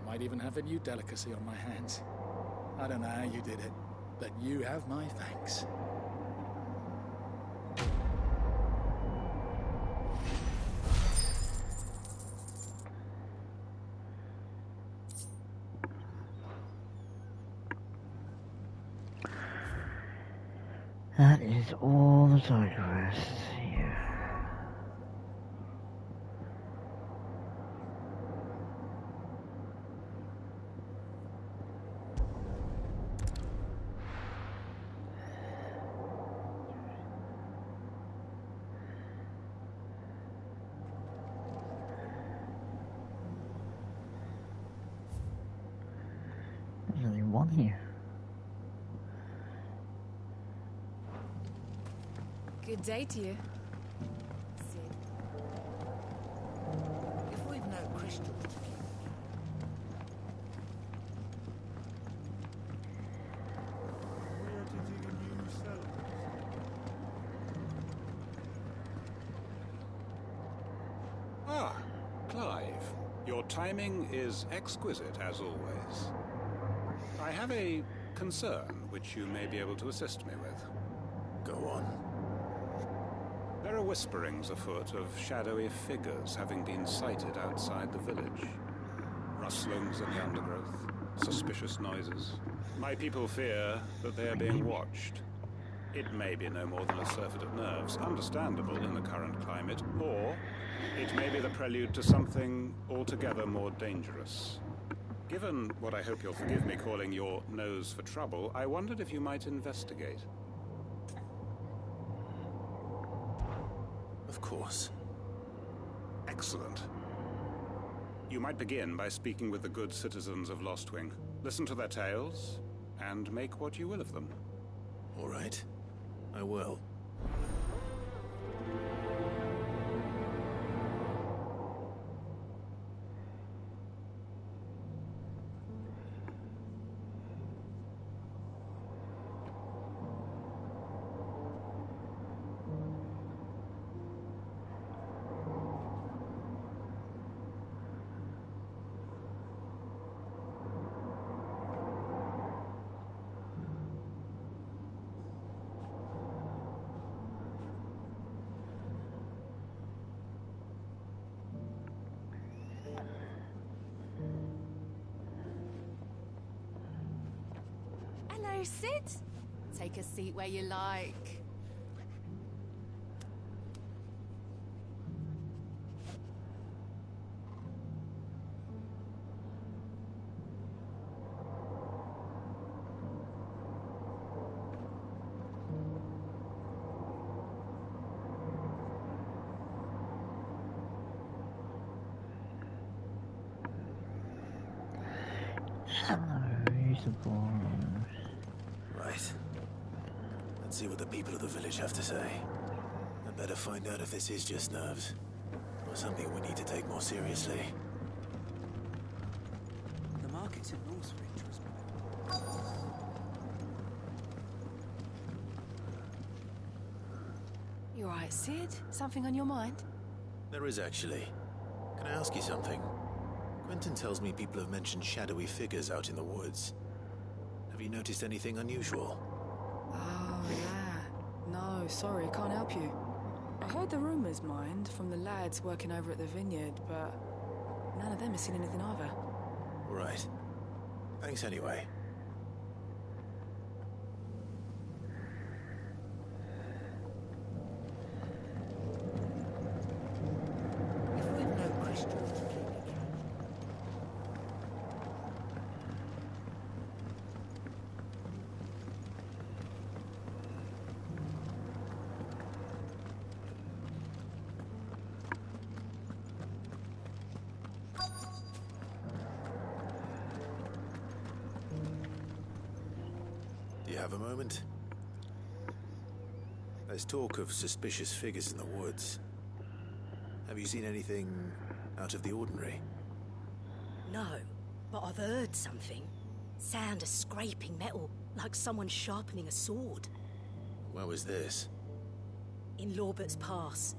I might even have a new delicacy on my hands. I don't know how you did it, but you have my thanks. That is all the side quests here. There's only one here. Good day to you. If we've no crystals to keep, Your timing is exquisite, as always. I have a concern which you may be able to assist me with. Go on. There are whisperings afoot of shadowy figures having been sighted outside the village. Rustlings in the undergrowth, suspicious noises. My people fear that they are being watched. It may be no more than a surfeit of nerves, understandable in the current climate, or it may be the prelude to something altogether more dangerous. Given what I hope you'll forgive me calling your nose for trouble, I wondered if you might investigate. Of course. Excellent. You might begin by speaking with the good citizens of Lostwing. Listen to their tales, and make what you will of them. All right. I will. Hello, Sid. Take a seat where you like. Right. Let's see what the people of the village have to say. I better find out if this is just nerves, or something we need to take more seriously. The market's in Northridge, wasn't it? You alright, Sid? Something on your mind? There is actually. Can I ask you something? Quentin tells me people have mentioned shadowy figures out in the woods. Have you noticed anything unusual? Oh, yeah. No, sorry, can't help you. I heard the rumours, mind, from the lads working over at the vineyard, but none of them have seen anything either. Right. Thanks anyway. Do you have a moment? There's talk of suspicious figures in the woods. Have you seen anything out of the ordinary? No, but I've heard something. Sound of scraping metal, like someone sharpening a sword. Where was this? In Lorbert's Pass.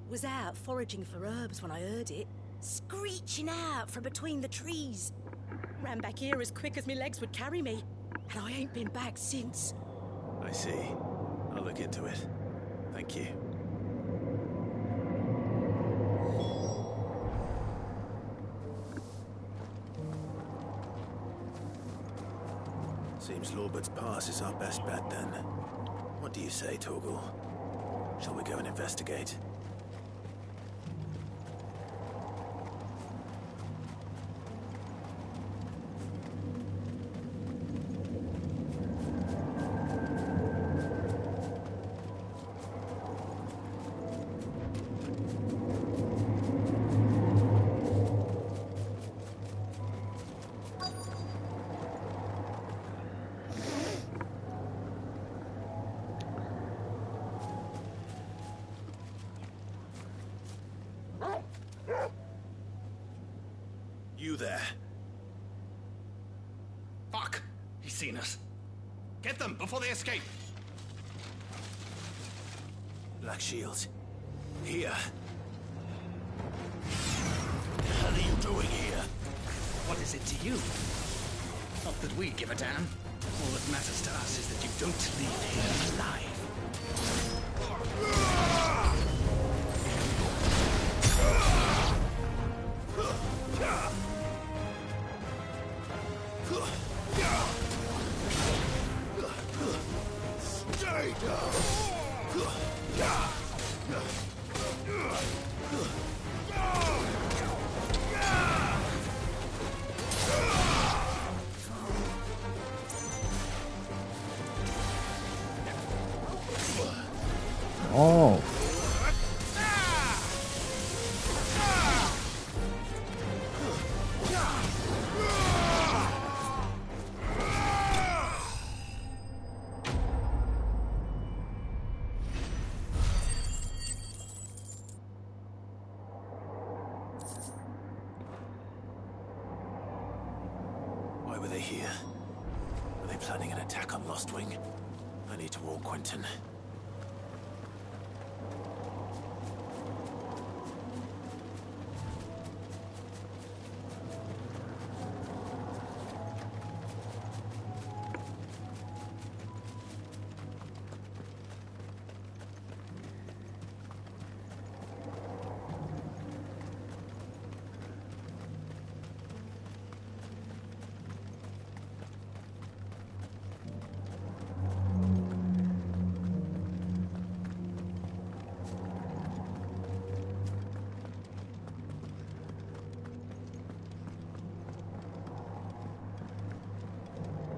Was out foraging for herbs when I heard it, screeching out from between the trees. Ran back here as quick as my legs would carry me, and I ain't been back since. I see. I'll look into it. Thank you. Seems Lorbert's Pass is our best bet then. What do you say, Torgal? Shall we go and investigate? You there. Fuck! He's seen us. Get them before they escape. Black Shields. Here. What the hell are you doing here? What is it to you? Not that we give a damn. All that matters to us is that you don't leave here alive. Stay down! Oh. Why were they here? Were they planning an attack on Lost Wing? I need to warn Quentin.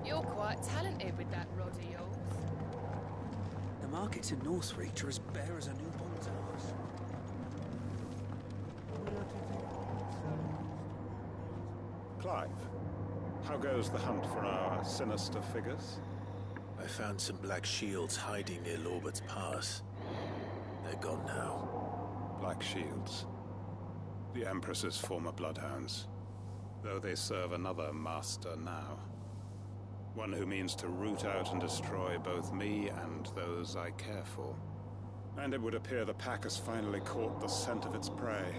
You're quite talented with that rod of yours. The markets in Northreach are as bare as a newborn's arse. Clive, how goes the hunt for our sinister figures? I found some black shields hiding near Lorbert's Pass. They're gone now. Black shields. The Empress's former bloodhounds. Though they serve another master now. One who means to root out and destroy both me and those I care for. And it would appear the pack has finally caught the scent of its prey.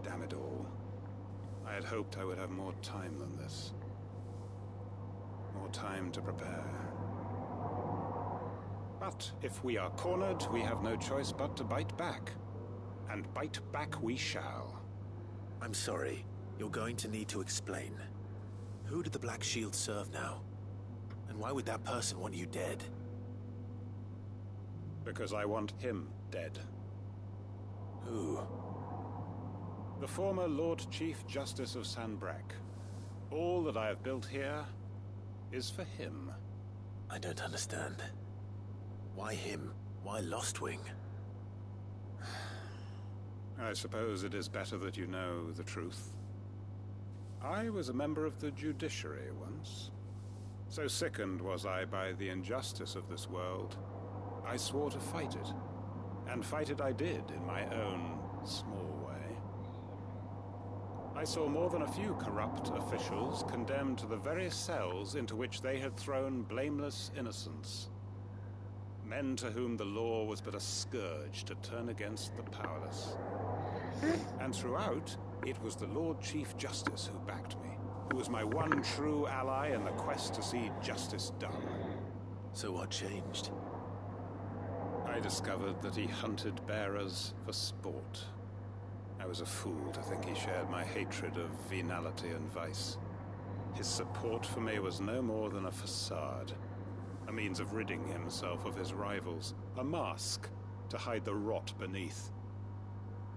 Damn it all. I had hoped I would have more time than this. More time to prepare. But if we are cornered, we have no choice but to bite back. And bite back we shall. I'm sorry. You're going to need to explain. Who did the Black Shield serve now? And why would that person want you dead? Because I want him dead. Who? The former Lord Chief Justice of Sanbreque. All that I have built here is for him. I don't understand. Why him? Why Lost Wing? I suppose it is better that you know the truth. I was a member of the judiciary once. So sickened was I by the injustice of this world, I swore to fight it. And fight it I did, in my own small way. I saw more than a few corrupt officials condemned to the very cells into which they had thrown blameless innocents. Men to whom the law was but a scourge to turn against the powerless. And throughout, it was the Lord Chief Justice who backed me, who was my one true ally in the quest to see justice done. So what changed? I discovered that he hunted bearers for sport. I was a fool to think he shared my hatred of venality and vice. His support for me was no more than a facade, a means of ridding himself of his rivals, a mask to hide the rot beneath.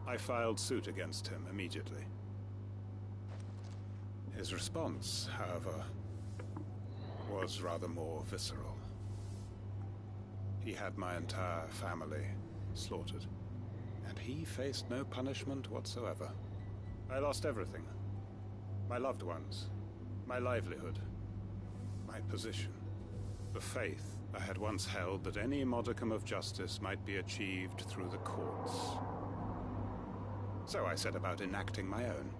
I filed suit against him immediately. His response, however, was rather more visceral. He had my entire family slaughtered, and he faced no punishment whatsoever. I lost everything. My loved ones, my livelihood, my position, the faith I had once held that any modicum of justice might be achieved through the courts. So I set about enacting my own.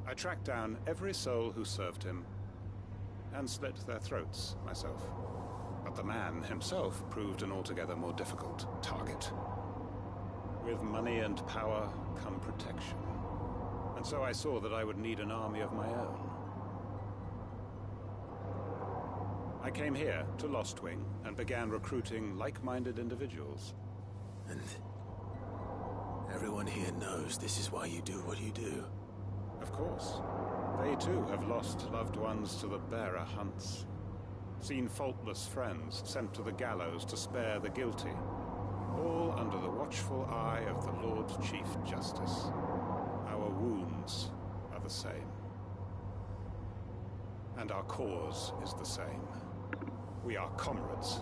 I tracked down every soul who served him, and slit their throats myself. But the man himself proved an altogether more difficult target. With money and power come protection. and so I saw that I would need an army of my own. I came here to Lostwing and began recruiting like-minded individuals. And everyone here knows this is why you do what you do. Of course. They too have lost loved ones to the bearer hunts. Seen faultless friends sent to the gallows to spare the guilty. All under the watchful eye of the Lord Chief Justice. Our wounds are the same. And our cause is the same. We are comrades,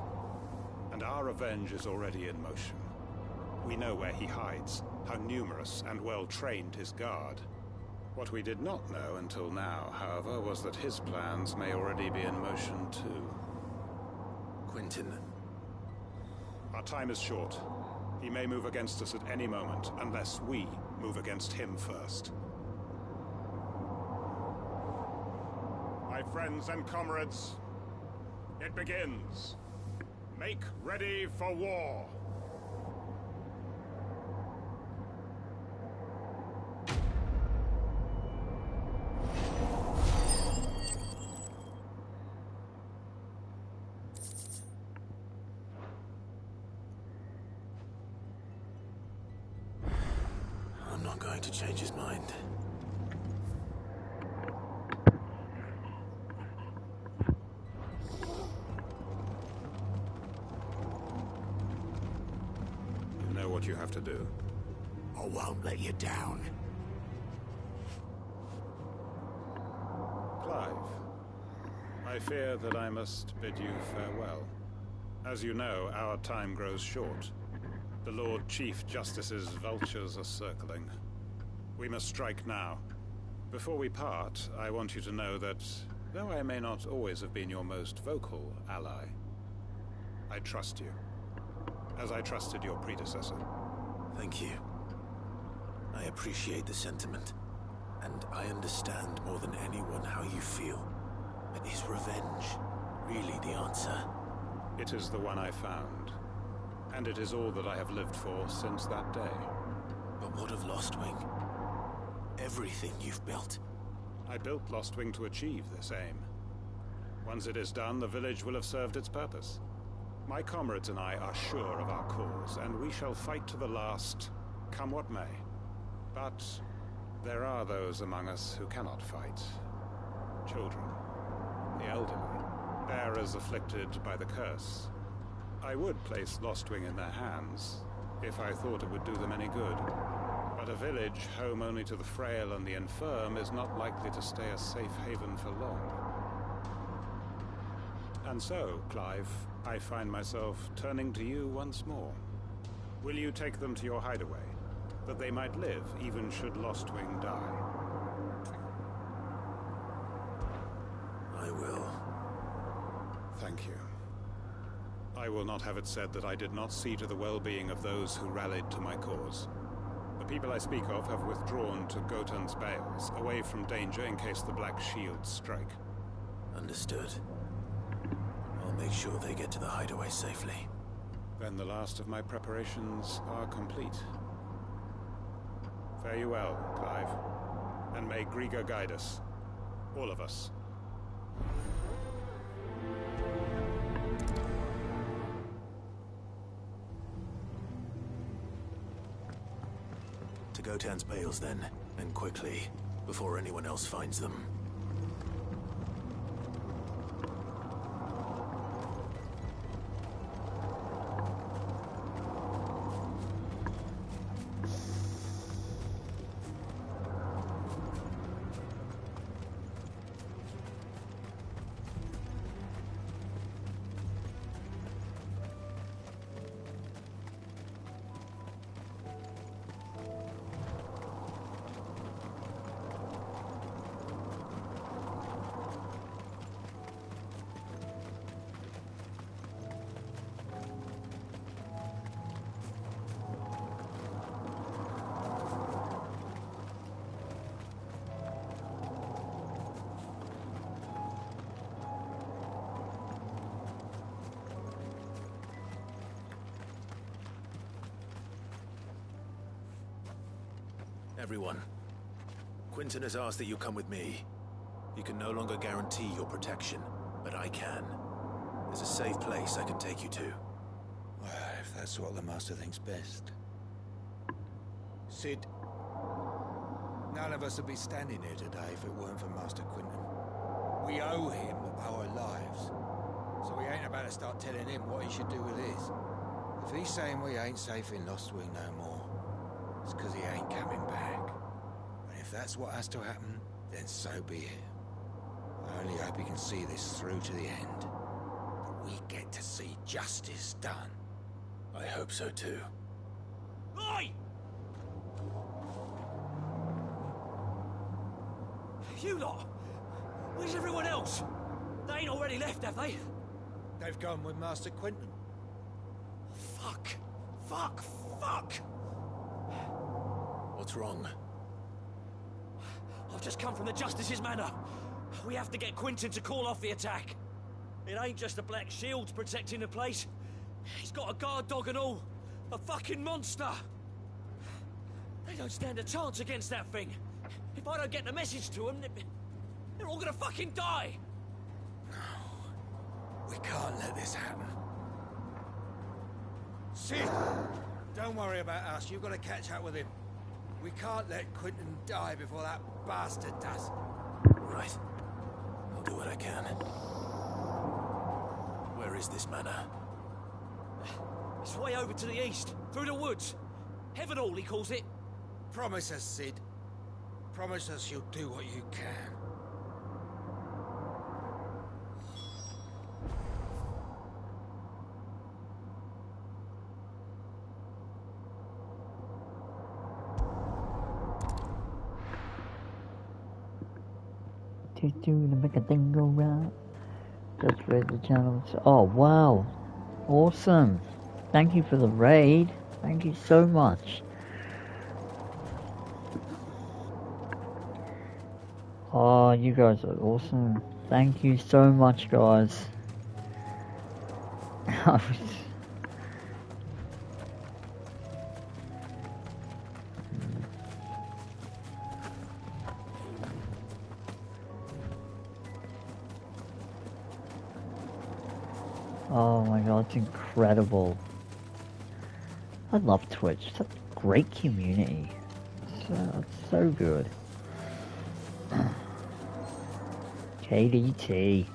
and our revenge is already in motion. We know where he hides, how numerous and well-trained his guard. What we did not know until now, however, was that his plans may already be in motion too. Quentin. Our time is short. He may move against us at any moment, unless we move against him first. My friends and comrades, it begins. Make ready for war. I'm not going to change his mind. You know what you have to do. I won't let you down. Clive, I fear that I must bid you farewell. As you know, our time grows short. The Lord Chief Justice's vultures are circling. We must strike now. Before we part, I want you to know that, though I may not always have been your most vocal ally, I trust you, as I trusted your predecessor. Thank you. I appreciate the sentiment, and I understand more than anyone how you feel. But is revenge really the answer? It is the one I found, and it is all that I have lived for since that day. But what of Lostwing? Everything you've built. I built Lostwing to achieve this aim. Once it is done, the village will have served its purpose. My comrades and I are sure of our cause, and we shall fight to the last, come what may. But there are those among us who cannot fight. Children, the elderly, bearers afflicted by the curse. I would place Lostwing in their hands, if I thought it would do them any good. But a village home only to the frail and the infirm is not likely to stay a safe haven for long. And so, Clive, I find myself turning to you once more. Will you take them to your hideaway, that they might live even should Lostwing die? I will. Thank you. I will not have it said that I did not see to the well-being of those who rallied to my cause. The people I speak of have withdrawn to Gotan's Bales, away from danger in case the Black Shields strike. Understood. I'll make sure they get to the hideaway safely. Then the last of my preparations are complete. Fare you well, Clive. And may Griga guide us. All of us. To Gotan's Bales, then, and quickly, before anyone else finds them. Everyone, Quinton has asked that you come with me. He can no longer guarantee your protection, but I can. There's a safe place I can take you to. Well, if that's what the Master thinks best. Sid, none of us would be standing here today if it weren't for Master Quinton. We owe him our lives, so we ain't about to start telling him what he should do with his. If he's saying we ain't safe in Lost Wing no more, it's because he ain't coming back. And if that's what has to happen, then so be it. I only hope he can see this through to the end. That we get to see justice done. I hope so too. Oi! You lot! Where's everyone else? They ain't already left, have they? They've gone with Master Quinton. Fuck! Fuck! Fuck! What's wrong? I've just come from the Justice's manor. We have to get Quinton to call off the attack. It ain't just the Black Shields protecting the place. He's got a guard dog and all. A fucking monster! They don't stand a chance against that thing. If I don't get the message to them, they're all gonna fucking die! No. We can't let this happen. Sid! Don't worry about us. You've got to catch up with him. We can't let Quinton die before that bastard does. Right. I'll do what I can. Where is this manor? It's way over to the east, through the woods. Heaven Hall, he calls it. Promise us, Sid. Promise us you'll do what you can. To make a thing go round. Just raid the channels. Oh wow, awesome! Thank you for the raid. Thank you so much. Oh, you guys are awesome. Thank you so much, guys. Oh my god, it's incredible. I love Twitch. Such a great community. It's so good. KDT.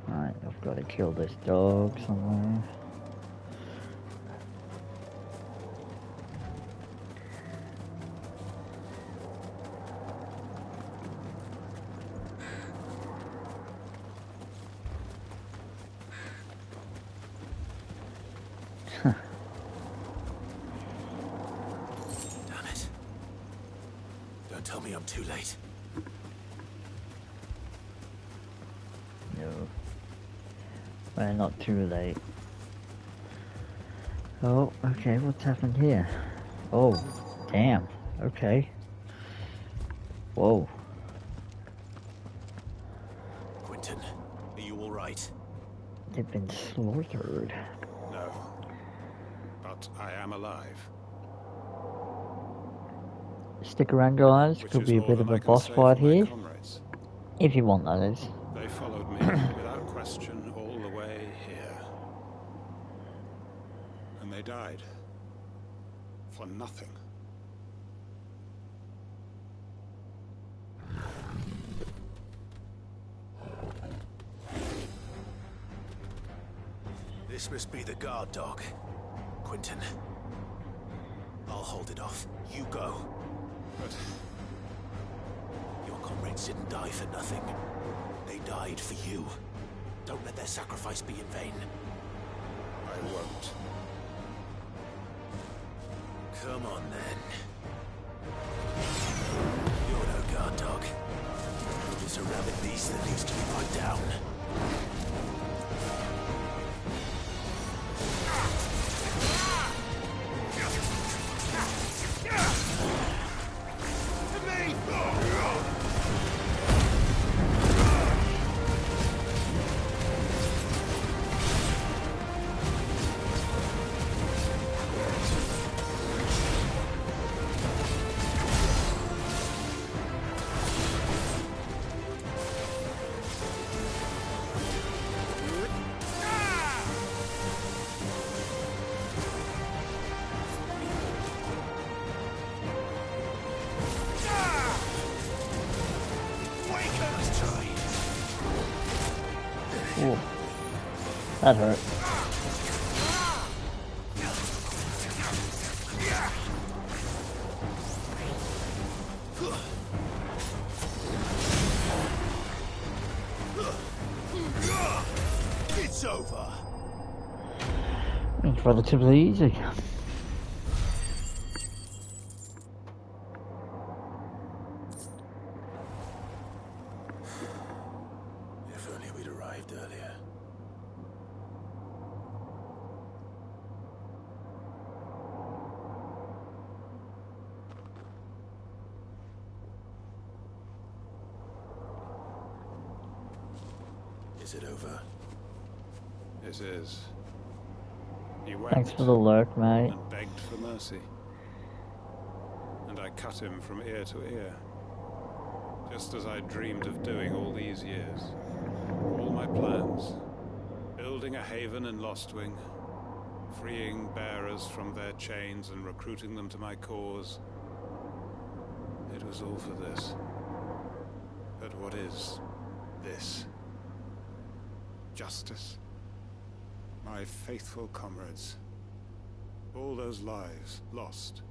Right, I've got to kill this dog somewhere. Damn it. Don't tell me I'm too late. No. We're not too late. Oh, okay, what's happened here? Oh, damn. Okay. Whoa. Quinton, are you alright? They've been slaughtered. No. But I am alive. Stick around, guys. Could be a bit of a boss fight here. Comrades. If you want, that is. They followed me without question all the way here. And they died. For nothing. This must be the guard dog. Quinton. I'll hold it off. You go. But your comrades didn't die for nothing. They died for you. Don't let their sacrifice be in vain. I won't. Come on, then. You're no guard dog. You're just a rabid beast that needs to be put down. That hurt. It's over. It's relatively easy. If only we'd arrived earlier. Is it over? It is. He Thanks wept for the lurk, mate. and begged for mercy. And I cut him from ear to ear. Just as I dreamed of doing all these years. All my plans. Building a haven in Lostwing. Freeing bearers from their chains and recruiting them to my cause. It was all for this. But what is this? Justice? My faithful comrades. All those lives lost.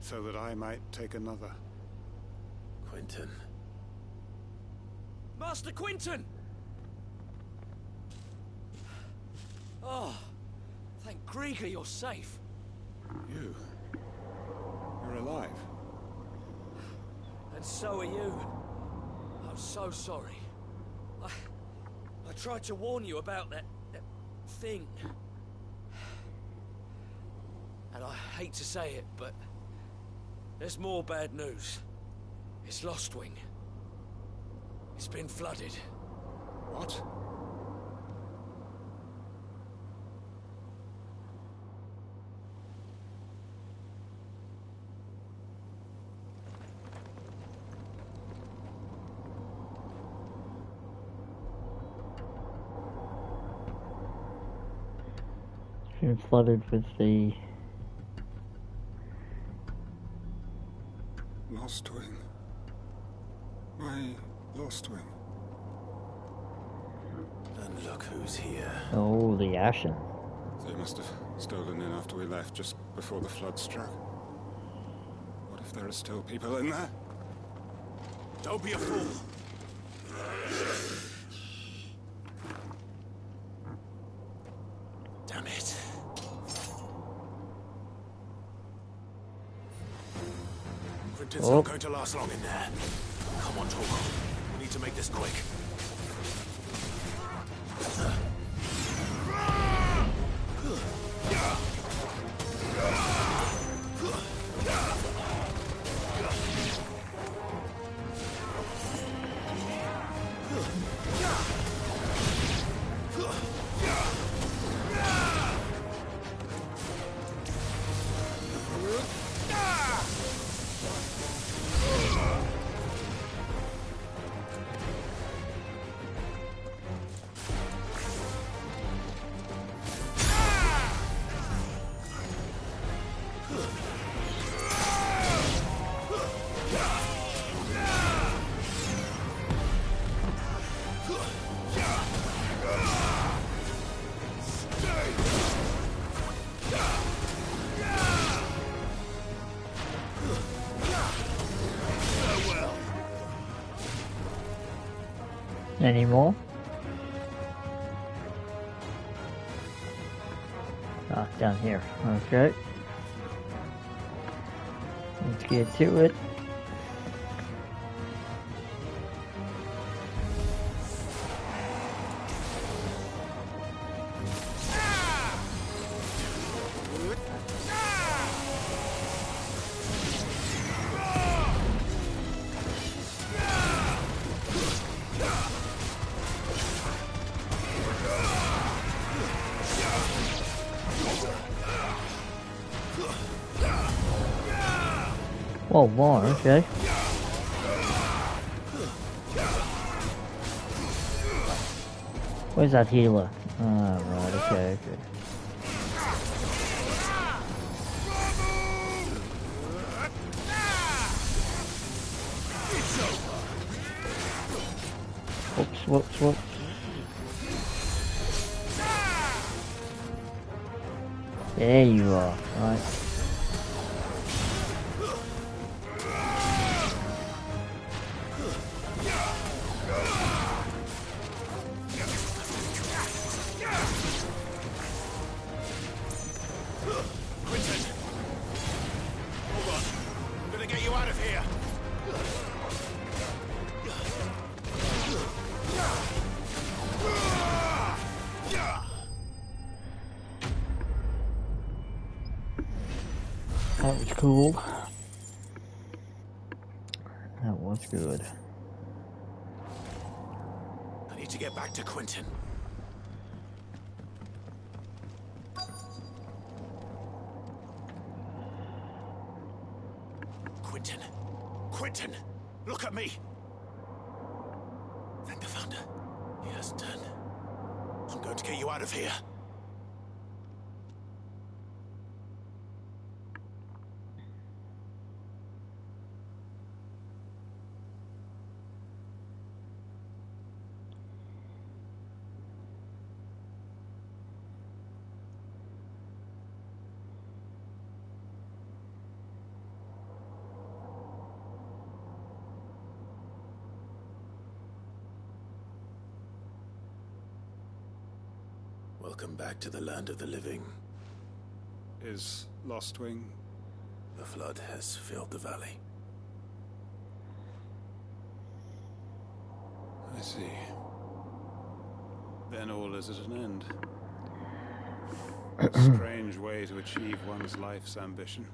So that I might take another. Quentin. Master Quentin! Oh, thank Grieger you're safe. You're alive. And so are you. I'm so sorry. I tried to warn you about that thing. And I hate to say it, but there's more bad news. It's Lostwing. It's been flooded. What? Been flooded with the Lostwing. My Lostwing. And look who's here. oh, the Ashen. They must have stolen in after we left, just before the flood struck. What if there are still people in there? Don't be a fool. Damn it. Quentin's not going to last long in there. Come on, Torgal. We need to make this quick. Any more? Ah, down here. Okay. Let's get to it. Oh, more, okay. Where's that healer? Oh, right, okay. Whoops. There you are, right. That was cool. That was good. I need to get back to Quentin. Quentin! Quentin! Look at me! Thank the Founder. He has turned. I'm going to get you out of here. Welcome back to the land of the living. Is Lostwing? The flood has filled the valley. I see. Then all is at an end. A strange way to achieve one's life's ambition.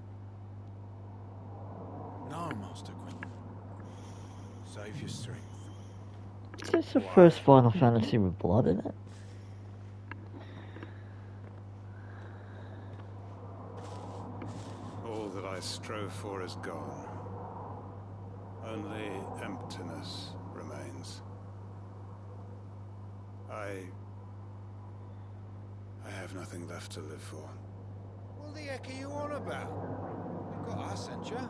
No, Master Quentin. Save your strength. Is this the first Final Fantasy with blood in it? All that I strove for is gone. Only emptiness remains. I have nothing left to live for. What the heck are you on about? You've got us, ain't you?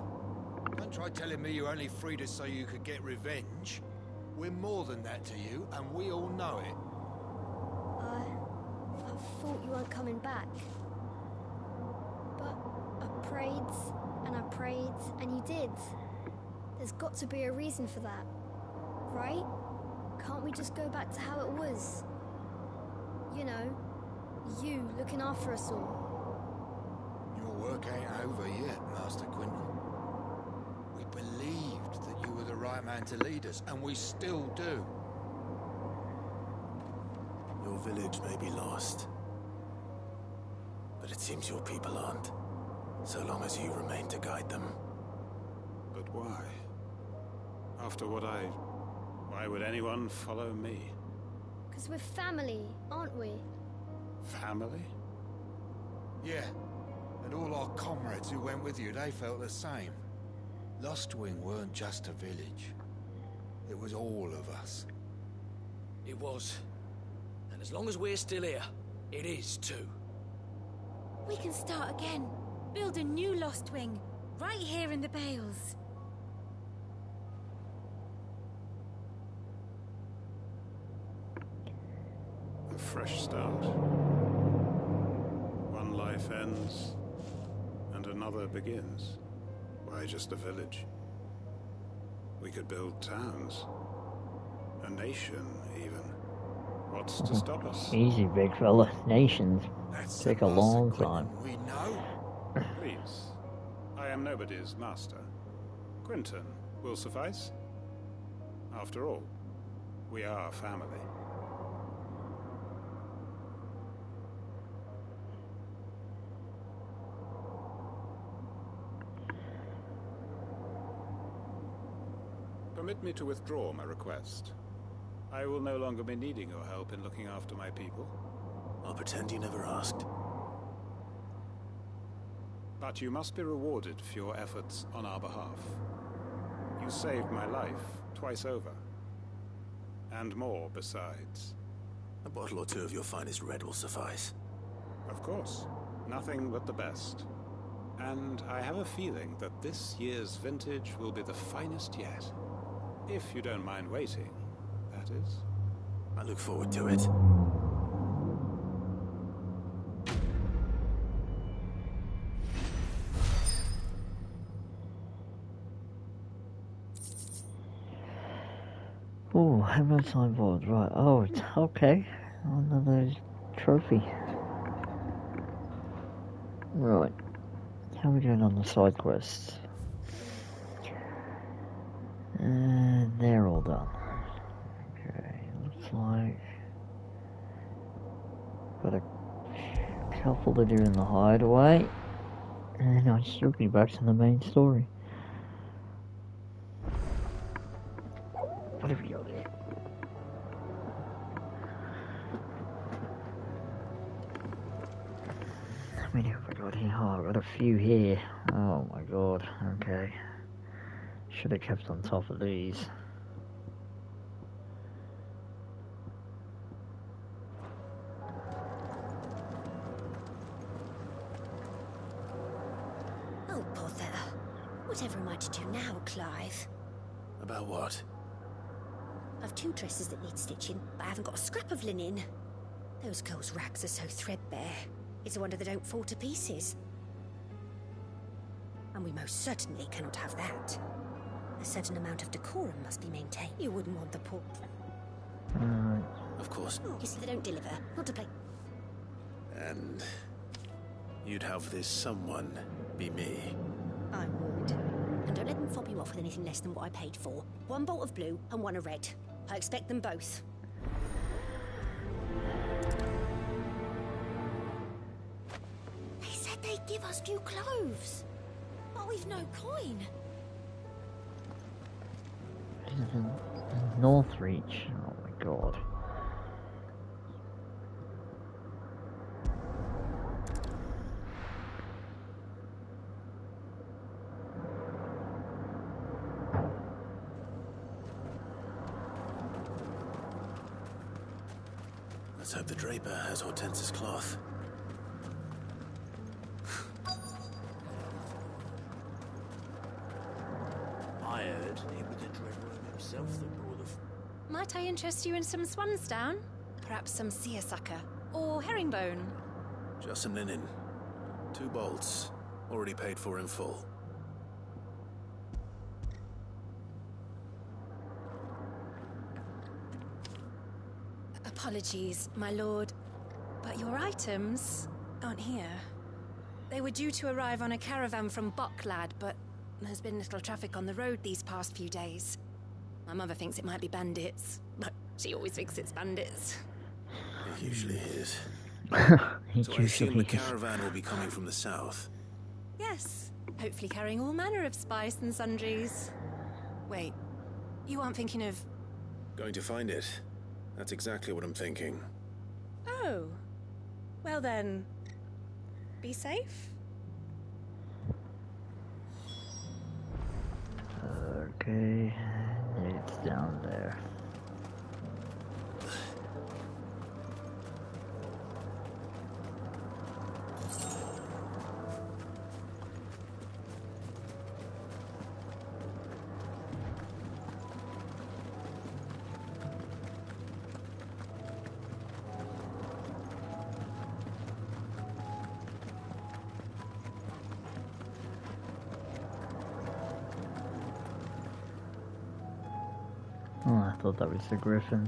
Don't try telling me you only freed us so you could get revenge. We're more than that to you, and we all know it. I thought you weren't coming back. But I prayed, and you did. There's got to be a reason for that, right? Can't we just go back to how it was? You know, you looking after us all. Your work ain't over yet, Master Quentin. We believed that you were the right man to lead us, and we still do. Your village may be lost, but it seems your people aren't, so long as you remain to guide them. But why? After what why would anyone follow me? 'Cause we're family, aren't we? Family? Yeah, and all our comrades who went with you, they felt the same. Lostwing weren't just a village. It was all of us. It was. And as long as we're still here, it is too. We can start again. Build a new Lostwing, right here in the Bales. A fresh start. One life ends, and another begins. Why just a village? We could build towns. A nation, even. What's to stop us? Easy, big fella. Nations take a long time. We know. Please. I am nobody's master. Quentin will suffice. After all, we are family. Permit me to withdraw my request. I will no longer be needing your help in looking after my people. I'll pretend you never asked. But you must be rewarded for your efforts on our behalf. You saved my life twice over. And more besides. A bottle or two of your finest red will suffice. Of course. Nothing but the best. And I have a feeling that this year's vintage will be the finest yet. If you don't mind waiting, that is. I look forward to it. Oh, hammer signboard, right. Oh, it's okay. Another trophy. Right. How are we doing on the side quests? And they're all done. Okay, looks like got a couple to do in the hideaway. And I should be back to the main story. What have we got here? How many have I got here? Oh, I've got a few here. Oh my god, okay. Should have kept on top of these. Oh, bother. Whatever am I to do now, Clive? About what? I've 2 dresses that need stitching, but I haven't got a scrap of linen. Those girls' rags are so threadbare. It's a wonder they don't fall to pieces. And we most certainly cannot have that. A certain amount of decorum must be maintained. You wouldn't want the poor... Of course. Oh, you see, they don't deliver. Not to play... And you'd have this someone be me. I would. And don't let them fob you off with anything less than what I paid for. 1 bolt of blue and 1 of red. I expect them both. They said they'd give us new clothes. But we've no coin. Northreach. Oh my god. Let's hope the draper has Hortense's cloth. I heard it was the Dreadroom himself that brought the... Might I interest you in some swansdown? Perhaps some seersucker or herringbone? Just some linen. 2 bolts. Already paid for in full. Apologies, my lord, but your items aren't here. They were due to arrive on a caravan from Bucklad, but there's been little traffic on the road these past few days. My mother thinks it might be bandits, but she always thinks it's bandits. It usually is. It So I assume the usually is. caravan will be coming from the south. Yes, hopefully carrying all manner of spice and sundries. Wait, you aren't thinking of... Going to find it. That's exactly what I'm thinking. Oh, well then, be safe. Okay, it's down there. Oh, I thought that was the griffin.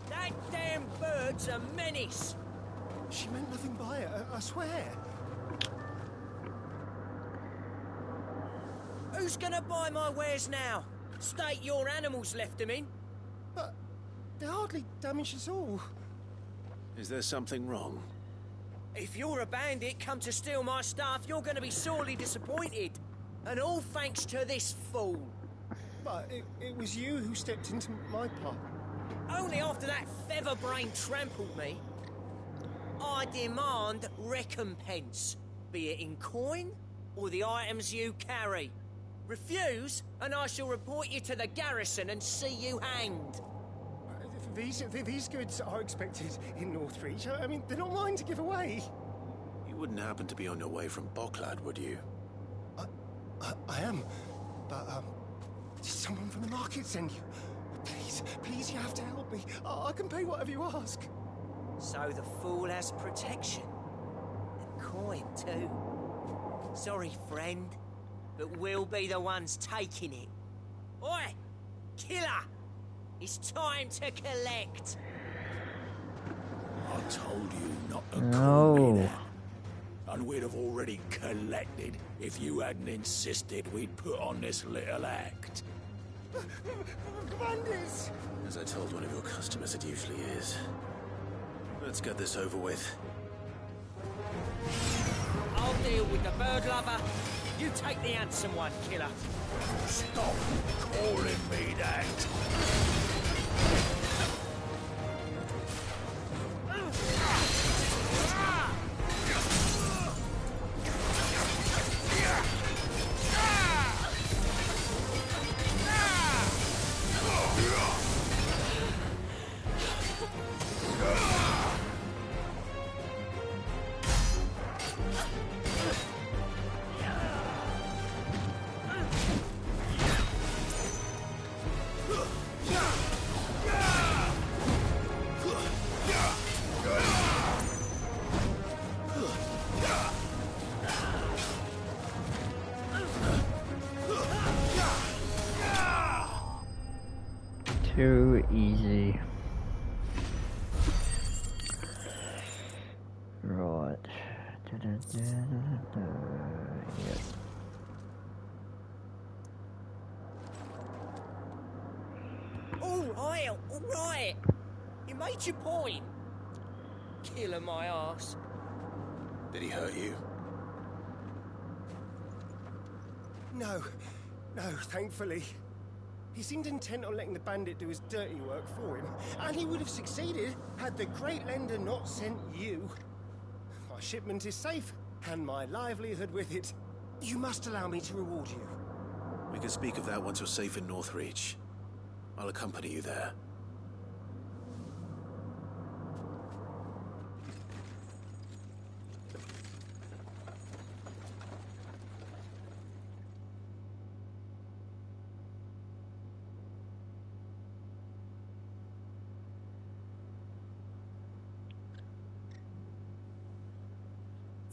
That damn bird's a menace! She meant nothing by it, I swear. Who's gonna buy my wares now? State your animals left them in? But they hardly damaged us all. Is there something wrong? If you're a bandit come to steal my stuff, you're gonna be sorely disappointed. And all thanks to this fool. But it was you who stepped into my path. Only after that featherbrain trampled me. I demand recompense, be it in coin or the items you carry. Refuse, and I shall report you to the garrison and see you hanged. These goods are expected in Northreach. I mean, they're not mine to give away. You wouldn't happen to be on your way from Bocklad, would you? I am, but did someone from the market send you? Please, you have to help me. I can pay whatever you ask. So the fool has protection. And coin, too. Sorry, friend, but we'll be the ones taking it. Oi! Killer! It's time to collect! I told you not to call me that. And we'd have already collected if you hadn't insisted we'd put on this little act. Bandits! As I told one of your customers, it usually is. Let's get this over with. I'll deal with the bird lover. You take the handsome one, killer. Stop calling me that. Too easy. Right. Yep. All right. You made your point. Killer my ass. Did he hurt you? No, thankfully. He seemed intent on letting the bandit do his dirty work for him, and he would have succeeded had the Great Lender not sent you. My shipment is safe, and my livelihood with it. You must allow me to reward you. We can speak of that once you're safe in Northreach. I'll accompany you there.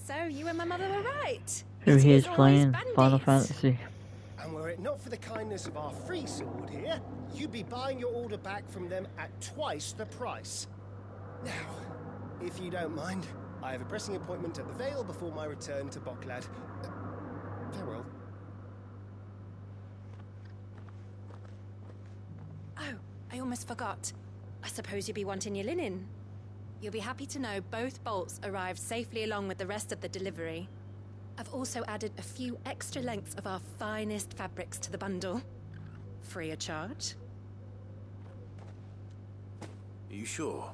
So, you and my mother were right. Who here's playing Final Fantasy? And were it not for the kindness of our free sword here, you'd be buying your order back from them at twice the price. Now, if you don't mind, I have a pressing appointment at the Vale before my return to Bocklad. Farewell. Oh, I almost forgot. I suppose you'll be wanting your linen. You'll be happy to know both bolts arrived safely along with the rest of the delivery. I've also added a few extra lengths of our finest fabrics to the bundle. Free of charge. Are you sure?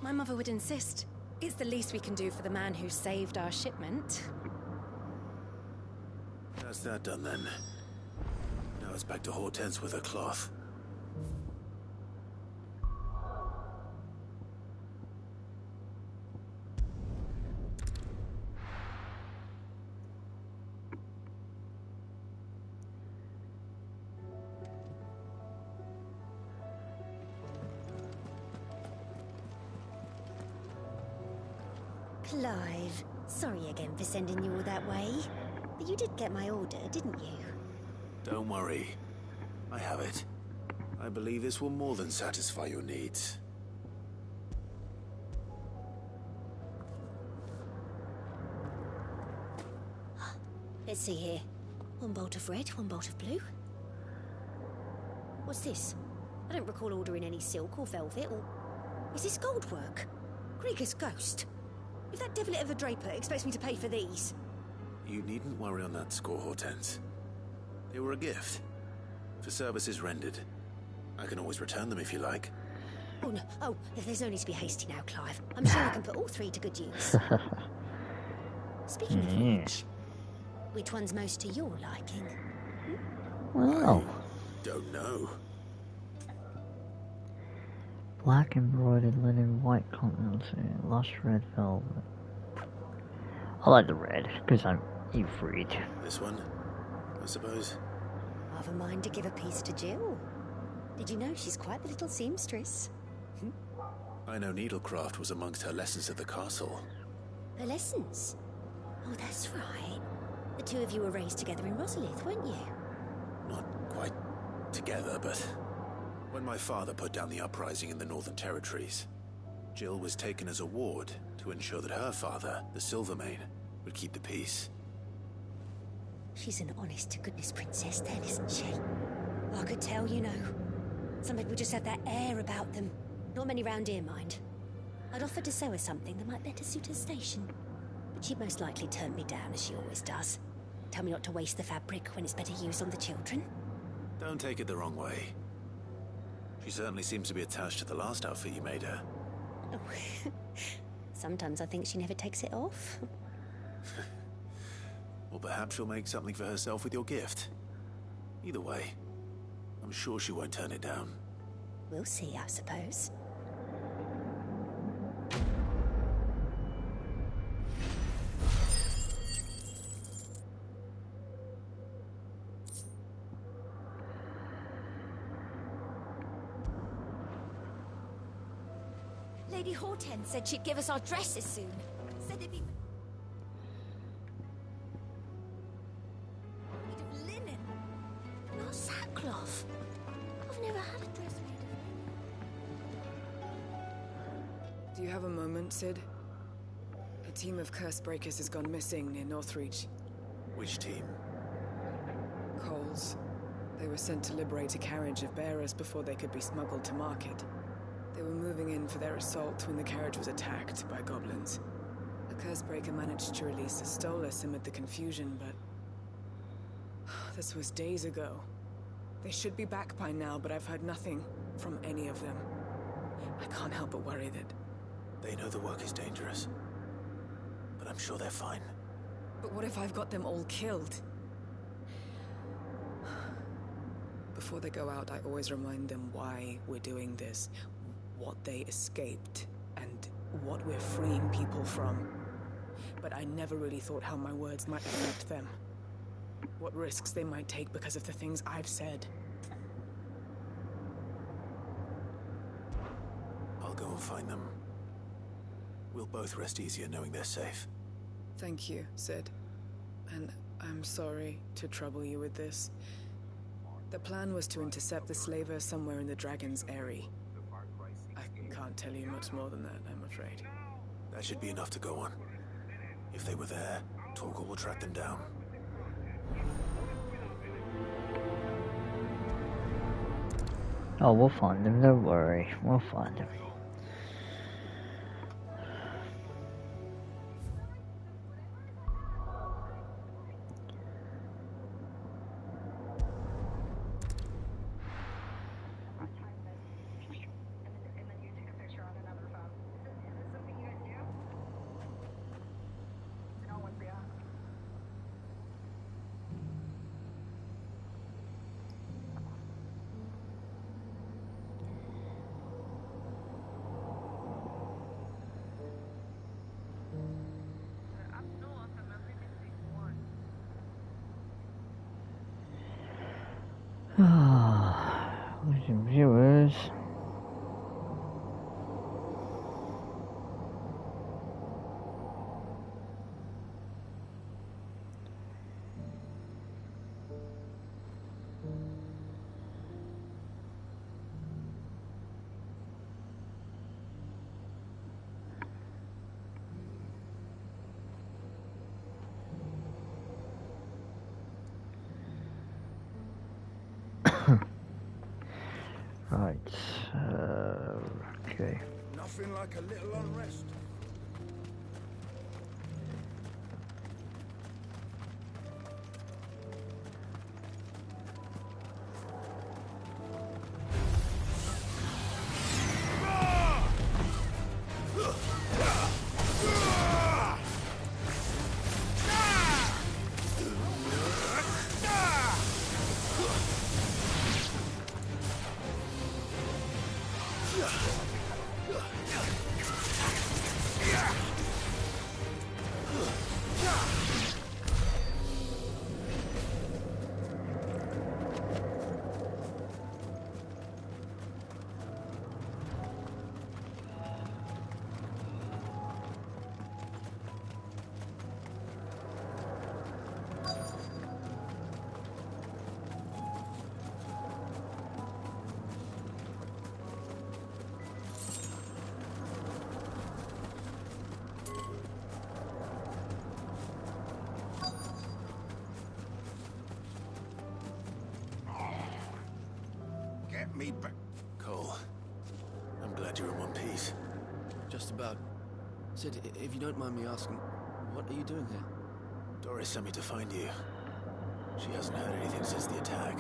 My mother would insist. It's the least we can do for the man who saved our shipment. That's that done then. Now it's back to Hortense with her cloth. Clive, sorry again for sending you all that way. But you did get my order, didn't you? Don't worry. I have it. I believe this will more than satisfy your needs. Let's see here. One bolt of red, one bolt of blue. What's this? I don't recall ordering any silk or velvet, or... Is this gold work? Krieger's ghost. If that devil of a draper expects me to pay for these... You needn't worry on that score, Hortense. They were a gift. For services rendered. I can always return them if you like. Oh, no. Oh, there's no need to be hasty now, Clive. I'm sure I can put all three to good use. Speaking of which... Which one's most to your liking? Well, Don't know. black embroidered linen, white cotton, lush red velvet. I like the red, because I'm Ifrit. This one, I suppose. I've a mind to give a piece to Jill. Did you know she's quite the little seamstress? I know needlecraft was amongst her lessons at the castle. Her lessons? Oh, that's right. The two of you were raised together in Rosalith, weren't you? Not quite together, but when my father put down the uprising in the Northern Territories, Jill was taken as a ward to ensure that her father, the Silvermane, would keep the peace. She's an honest-to-goodness princess then, isn't she? I could tell, you know. Some people just have that air about them. Not many round here, mind. I'd offered to sew her something that might better suit her station. But she'd most likely turn me down, as she always does. Tell me not to waste the fabric when it's better used on the children. Don't take it the wrong way. She certainly seems to be attached to the last outfit you made her. Oh. Sometimes I think she never takes it off. Or perhaps she'll make something for herself with your gift. Either way, I'm sure she won't turn it down. We'll see, I suppose. Lady Hortense said she'd give us our dresses soon. Said it'd be made of linen, not sackcloth. I've never had a dress made of. Do you have a moment, Sid? A team of curse breakers has gone missing near Northreach. Which team? Coles. They were sent to liberate a carriage of bearers before they could be smuggled to market. They were moving in for their assault when the carriage was attacked by goblins. A cursebreaker managed to release a stolus amid the confusion, but this was days ago. They should be back by now, but I've heard nothing from any of them. I can't help but worry that... They know the work is dangerous, but I'm sure they're fine. But what if I've got them all killed? Before they go out, I always remind them why we're doing this. What they escaped, and what we're freeing people from. But I never really thought how my words might affect them. What risks they might take because of the things I've said. I'll go and find them. We'll both rest easier knowing they're safe. Thank you, Sid. And I'm sorry to trouble you with this. The plan was to intercept the slaver somewhere in the Dragon's Eyrie. I can't tell you much more than that, I'm afraid. That should be enough to go on. If they were there, Torgal will track them down. Oh, we'll find them, don't worry. We'll find them. Listen, viewers. Right, okay. Nothing like a little unrest. me back. Cole, I'm glad you're in one piece. Just about. Sid, if you don't mind me asking, what are you doing here? Doris sent me to find you. She hasn't heard anything since the attack.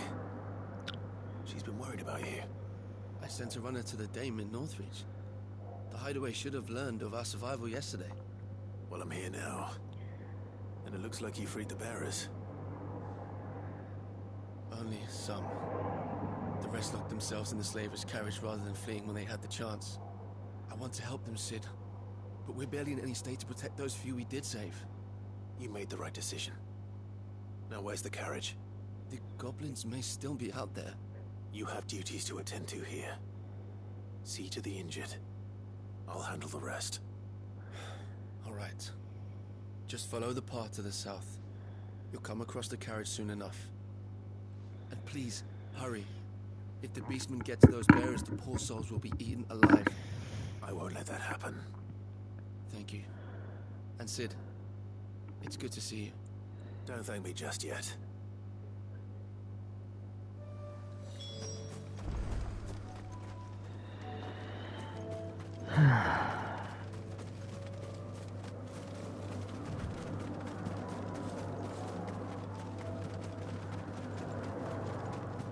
She's been worried about you. I sent a runner to the Dame in Northreach. The hideaway should have learned of our survival yesterday. Well, I'm here now. And it looks like you freed the bearers. Only some. The rest locked themselves in the slavers' carriage rather than fleeing when they had the chance. I want to help them, Sid. But we're barely in any state to protect those few we did save. You made the right decision. Now where's the carriage? The goblins may still be out there. You have duties to attend to here. See to the injured. I'll handle the rest. All right. Just follow the path to the south. You'll come across the carriage soon enough. And please, hurry. If the beastmen get to those bearers, the poor souls will be eaten alive. I won't let that happen. Thank you. And Sid, it's good to see you. Don't thank me just yet.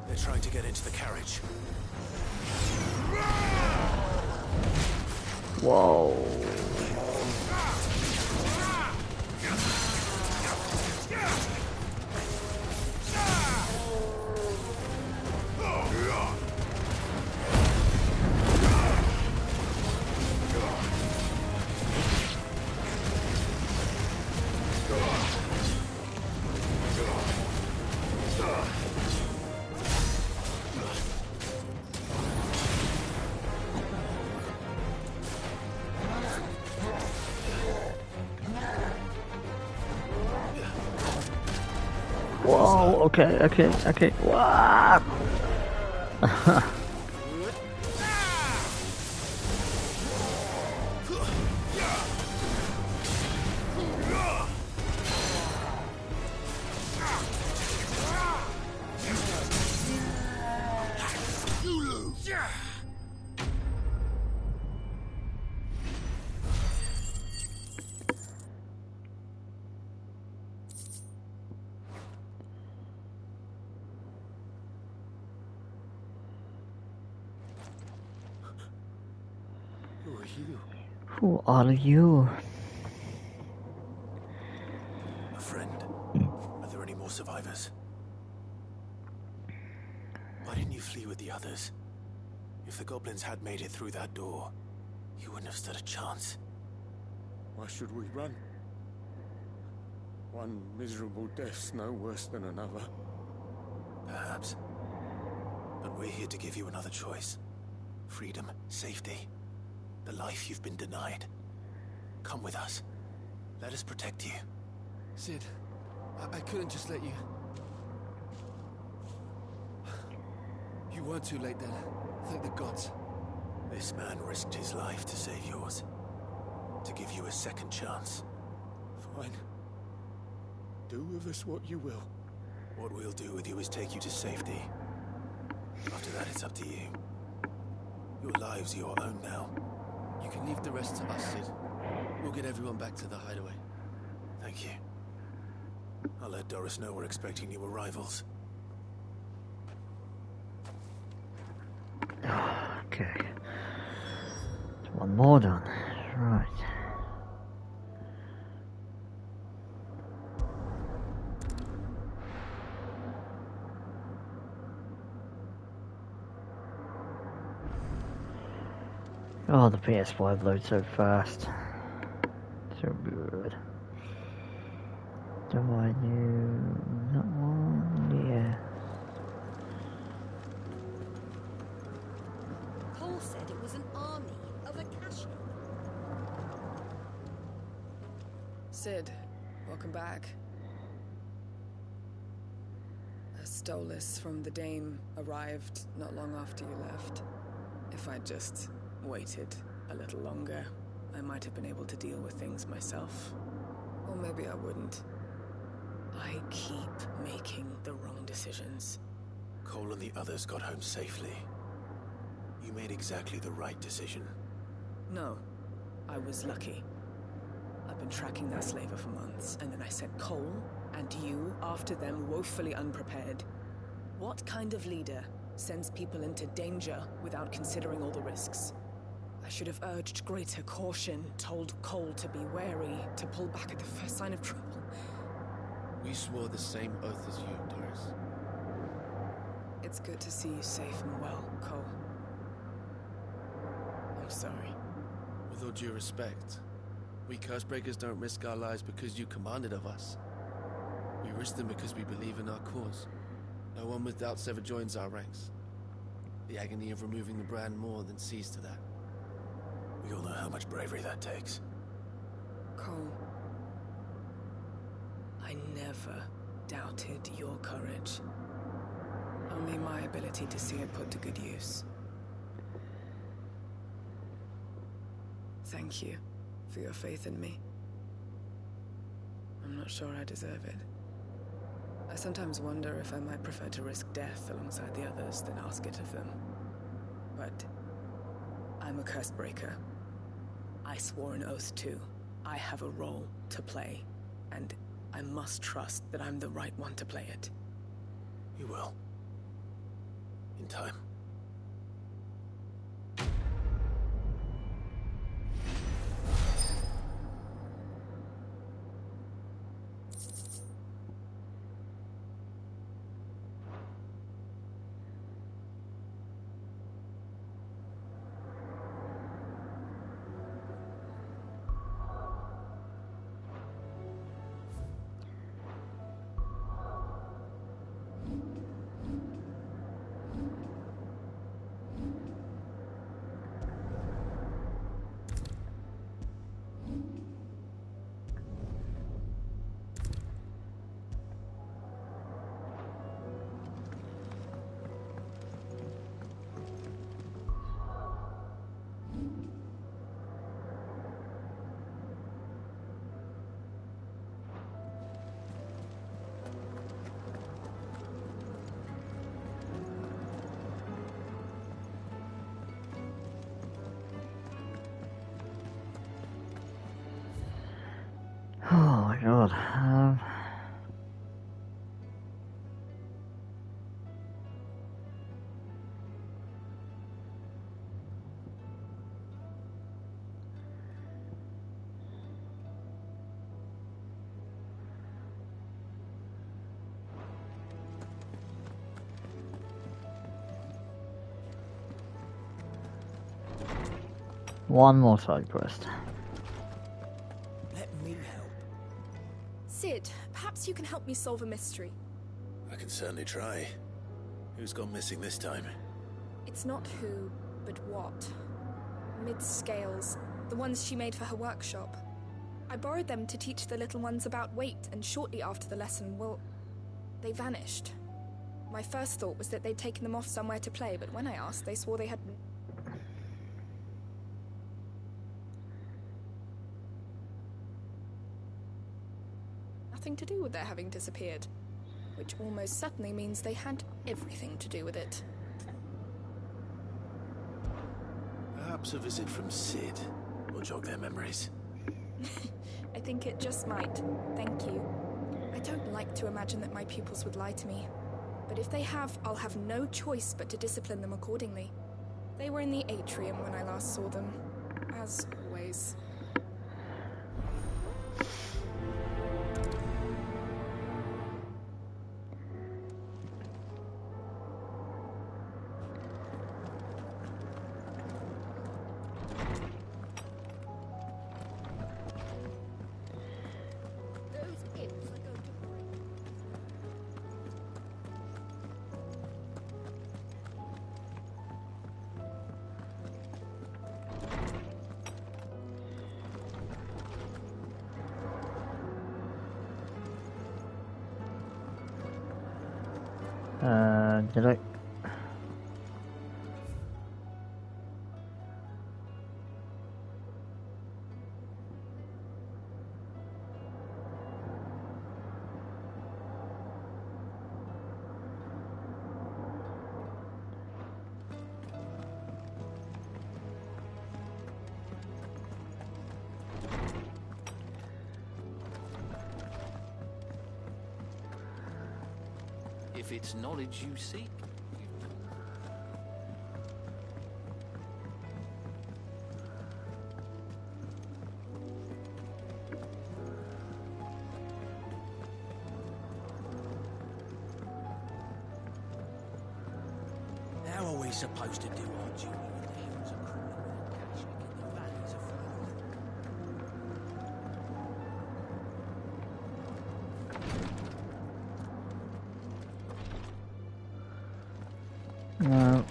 They're trying to get into the carriage. Whoa. Whoa, okay. Wow. Who are you? A friend. Are there any more survivors? Why didn't you flee with the others? If the goblins had made it through that door, you wouldn't have stood a chance. Why should we run? One miserable death's no worse than another. Perhaps. But we're here to give you another choice. Freedom, safety. The life you've been denied. Come with us. Let us protect you. Sid, I couldn't just let you... You weren't too late then. Thank the gods. This man risked his life to save yours. To give you a second chance. Fine. Do with us what you will. What we'll do with you is take you to safety. After that, it's up to you. Your lives are your own now. You can leave the rest to us, Sid. We'll get everyone back to the hideaway. Thank you. I'll let Doris know we're expecting new arrivals. Okay. One more done. Right. Oh, the PS5 loads so fast. So good. Do I do that one? Yeah. Cole said it was an army of Akashi. Sid, welcome back. A Stolas from the Dame arrived not long after you left. If I'd just waited a little longer, I might have been able to deal with things myself. Or maybe I wouldn't. I keep making the wrong decisions. Cole and the others got home safely. You made exactly the right decision. No, I was lucky. I've been tracking that slaver for months, and then I sent Cole and you after them woefully unprepared. What kind of leader sends people into danger without considering all the risks? I should have urged greater caution, told Cole to be wary, to pull back at the first sign of trouble. We swore the same oath as you, Doris. It's good to see you safe and well, Cole. I'm sorry. With all due respect, we Cursebreakers don't risk our lives because you commanded of us. We risk them because we believe in our cause. No one with doubts ever joins our ranks. The agony of removing the brand more than sees to that. We all know how much bravery that takes. Cole, I never doubted your courage. Only my ability to see it put to good use. Thank you for your faith in me. I'm not sure I deserve it. I sometimes wonder if I might prefer to risk death alongside the others than ask it of them. But I'm a Cursebreaker. I swore an oath too. I have a role to play, and I must trust that I'm the right one to play it. You will. In time. Oh my god. One more side quest. Let me help. Sid, perhaps you can help me solve a mystery. I can certainly try. Who's gone missing this time? It's not who, but what. Mid-scales, the ones she made for her workshop. I borrowed them to teach the little ones about weight, and shortly after the lesson, well, they vanished. My first thought was that they'd taken them off somewhere to play, but when I asked, they swore they hadn't. Nothing to do with their having disappeared, which almost certainly means they had everything to do with it. Perhaps a visit from Sid will jog their memories. I think it just might. Thank you. I don't like to imagine that my pupils would lie to me, but if they have, I'll have no choice but to discipline them accordingly. They were in the atrium when I last saw them, as always. Did I? if it's knowledge you seek. How are we supposed to do our duty when the hills are crawling with Akashic and the valleys are flooded? No.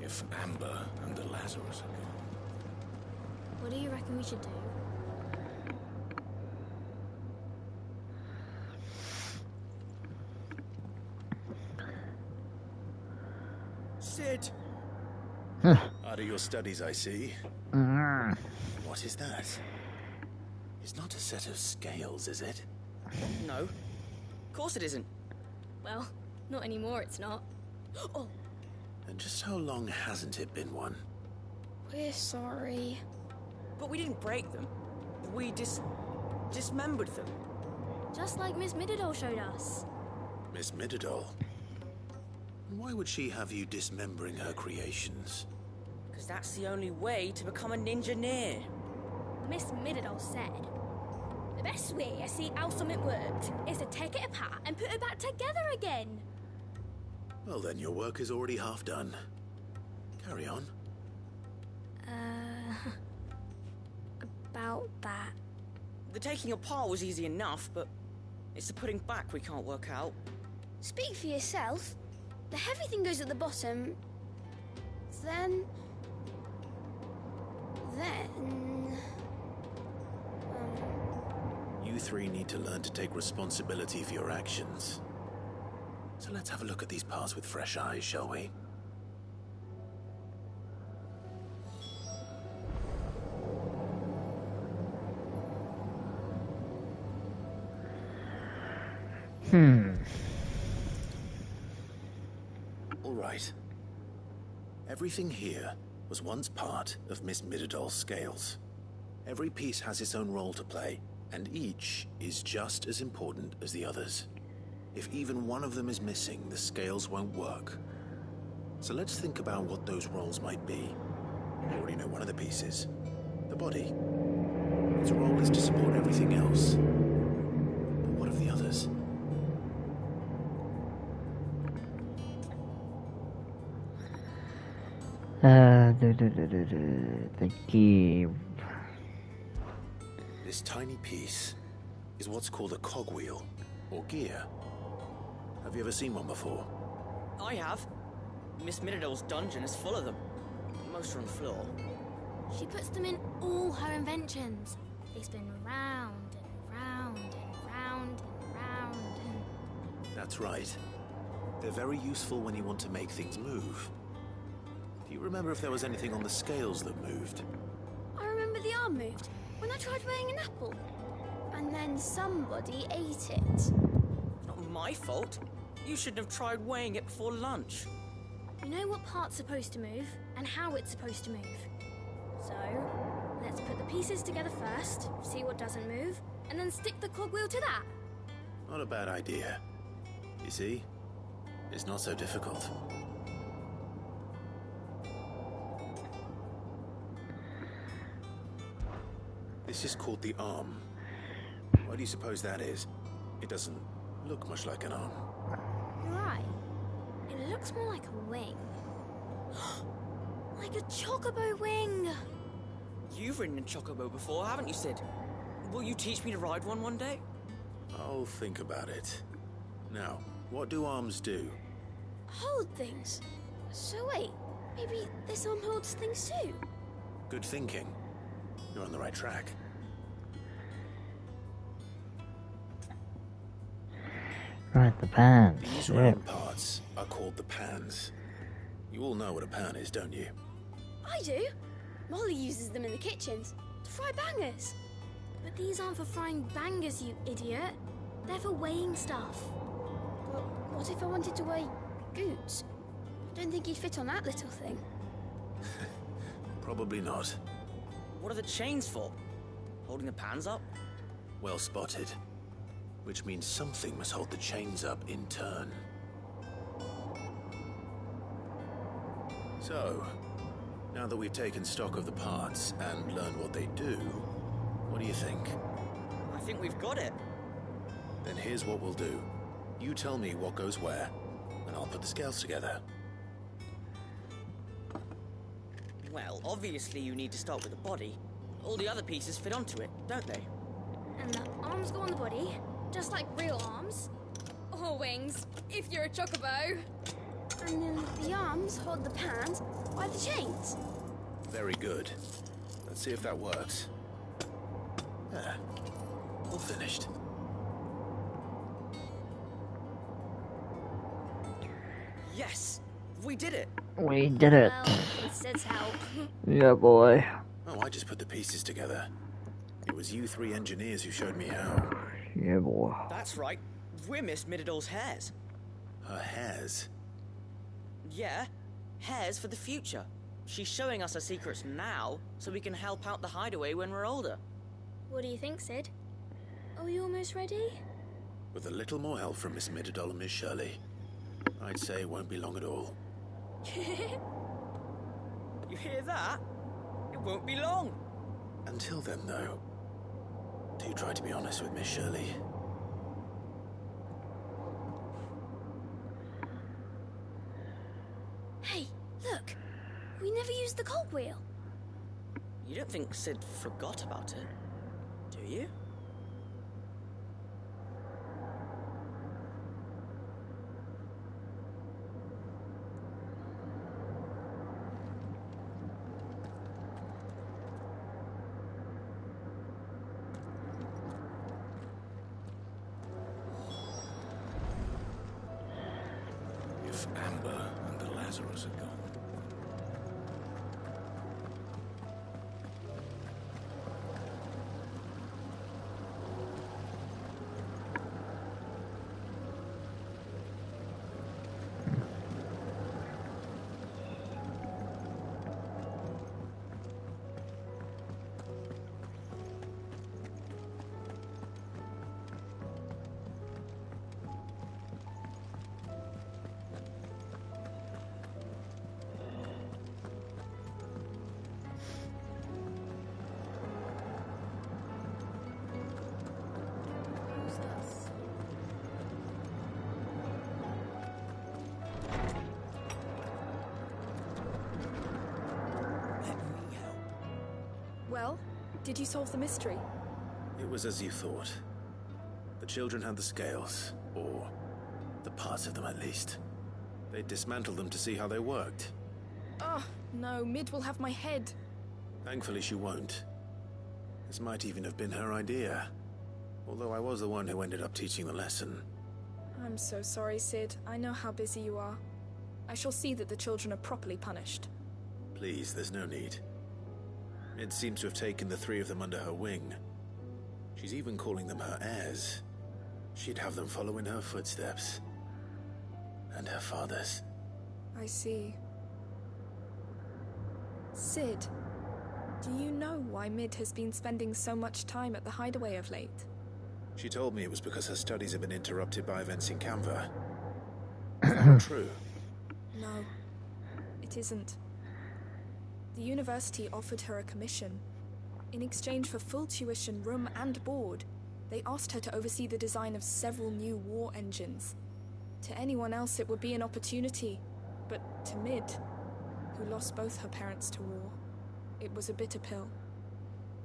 If Amber and the Lazarus are gone. What do you reckon we should do? Sid! Out of your studies, I see. What is that? It's not a set of scales, is it? No. Of course it isn't. Well, not anymore, it's not. Oh, And just how long hasn't it been one? we're sorry. But we didn't break them. We dismembered them. Just like Miss Mididol showed us. Miss Mididol? Why would she have you dismembering her creations? Because that's the only way to become a ninja-neer. Miss Mididol said, the best way I see how something worked is to take it apart and put it back together again. Well, then your work is already half done. Carry on. About that. The taking apart was easy enough, but it's the putting back we can't work out. Speak for yourself. The heavy thing goes at the bottom. Then... You three need to learn to take responsibility for your actions. So let's have a look at these parts with fresh eyes, shall we? All right. Everything here was once part of Miss Mididol's scales. Every piece has its own role to play, and each is just as important as the others. If even one of them is missing, the scales won't work. So let's think about what those roles might be. You already know one of the pieces. The body. Its role is to support everything else. But what of the others? The key. This tiny piece is what's called a cogwheel, or gear. Have you ever seen one before? I have. Miss Mididol's dungeon is full of them. Most are on the floor. She puts them in all her inventions. They spin round and round and round and round and... That's right. They're very useful when you want to make things move. Do you remember if there was anything on the scales that moved? I remember the arm moved when I tried weighing an apple. And then somebody ate it. Not my fault. You shouldn't have tried weighing it before lunch. You know what part's supposed to move and how it's supposed to move. So, let's put the pieces together first, see what doesn't move, and then stick the cogwheel to that. Not a bad idea. You see? It's not so difficult. This is called the arm. Why do you suppose that is? It doesn't look much like an arm. You're right. It looks more like a wing. Like a chocobo wing! You've ridden a chocobo before, haven't you, Sid? Will you teach me to ride one day? I'll think about it. Now, what do arms do? Hold things. So wait, maybe this arm holds things too? Good thinking. You're on the right track. Right, the pans. These round parts are called the pans. You all know what a pan is, don't you? I do. Molly uses them in the kitchens to fry bangers. But these aren't for frying bangers, you idiot. They're for weighing stuff. But what if I wanted to weigh Goots? I don't think he'd fit on that little thing. Probably not. What are the chains for? Holding the pans up? Well spotted. Which means something must hold the chains up in turn. So, now that we've taken stock of the parts and learned what they do, what do you think? I think we've got it. Then here's what we'll do. You tell me what goes where, and I'll put the scales together. Well, obviously you need to start with the body. All the other pieces fit onto it, don't they? And the arms go on the body, just like real arms. Or wings, if you're a chocobo. And then the arms hold the pans by the chains. Very good. Let's see if that works. There. All finished. Yes! We did it! We did it. Well, with Sid's help. Yeah, boy. Oh, I just put the pieces together. It was you three engineers who showed me how. Yeah, boy. That's right. We're Miss Mididol's hairs. Her hairs? Yeah, hairs for the future. She's showing us her secrets now, so we can help out the hideaway when we're older. What do you think, Sid? Are we almost ready? With a little more help from Miss Mididol and Miss Shirley, I'd say it won't be long at all. You hear that? It won't be long. Until then, though, do try to be honest with Miss Shirley. Hey, look! We never used the cogwheel. You don't think Sid forgot about it, do you? If Amber and the Lazarus had gone. Well, did you solve the mystery? It was as you thought. The children had the scales, or the parts of them at least. They dismantled them to see how they worked. Oh, no, Mid will have my head. Thankfully she won't. This might even have been her idea. Although I was the one who ended up teaching the lesson. I'm so sorry, Sid. I know how busy you are. I shall see that the children are properly punished. Please, there's no need. Mid seems to have taken the three of them under her wing. She's even calling them her heirs. She'd have them follow in her footsteps. And her father's. I see. Sid, do you know why Mid has been spending so much time at the hideaway of late? She told me it was because her studies have been interrupted by events in Canva. Is that true? No, it isn't. The university offered her a commission. In exchange for full tuition, room and board, they asked her to oversee the design of several new war engines. To anyone else it would be an opportunity, but to Mid, who lost both her parents to war, it was a bitter pill.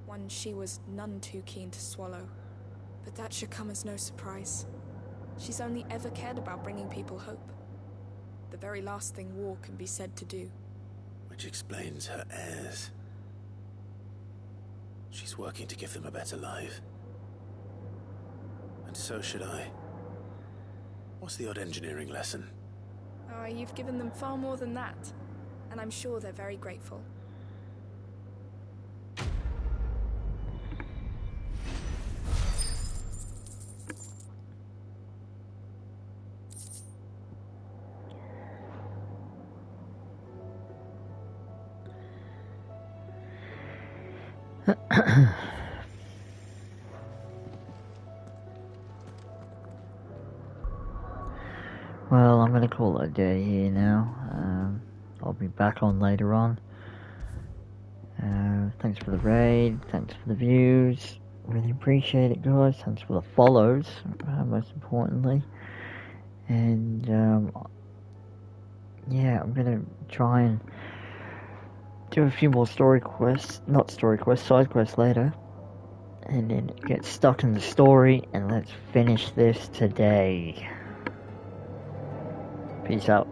One she was none too keen to swallow. But that should come as no surprise. She's only ever cared about bringing people hope. The very last thing war can be said to do. Which explains her heirs. She's working to give them a better life. And so should I. What's the odd engineering lesson? Oh, you've given them far more than that. And I'm sure they're very grateful. Well, I'm gonna call it a day here now. I'll be back on later on. Thanks for the raid, thanks for the views. Really appreciate it, guys. Thanks for the follows, most importantly. And, yeah, I'm gonna try and do a few more side quests later. And then get stuck in the story, and let's finish this today. Peace out.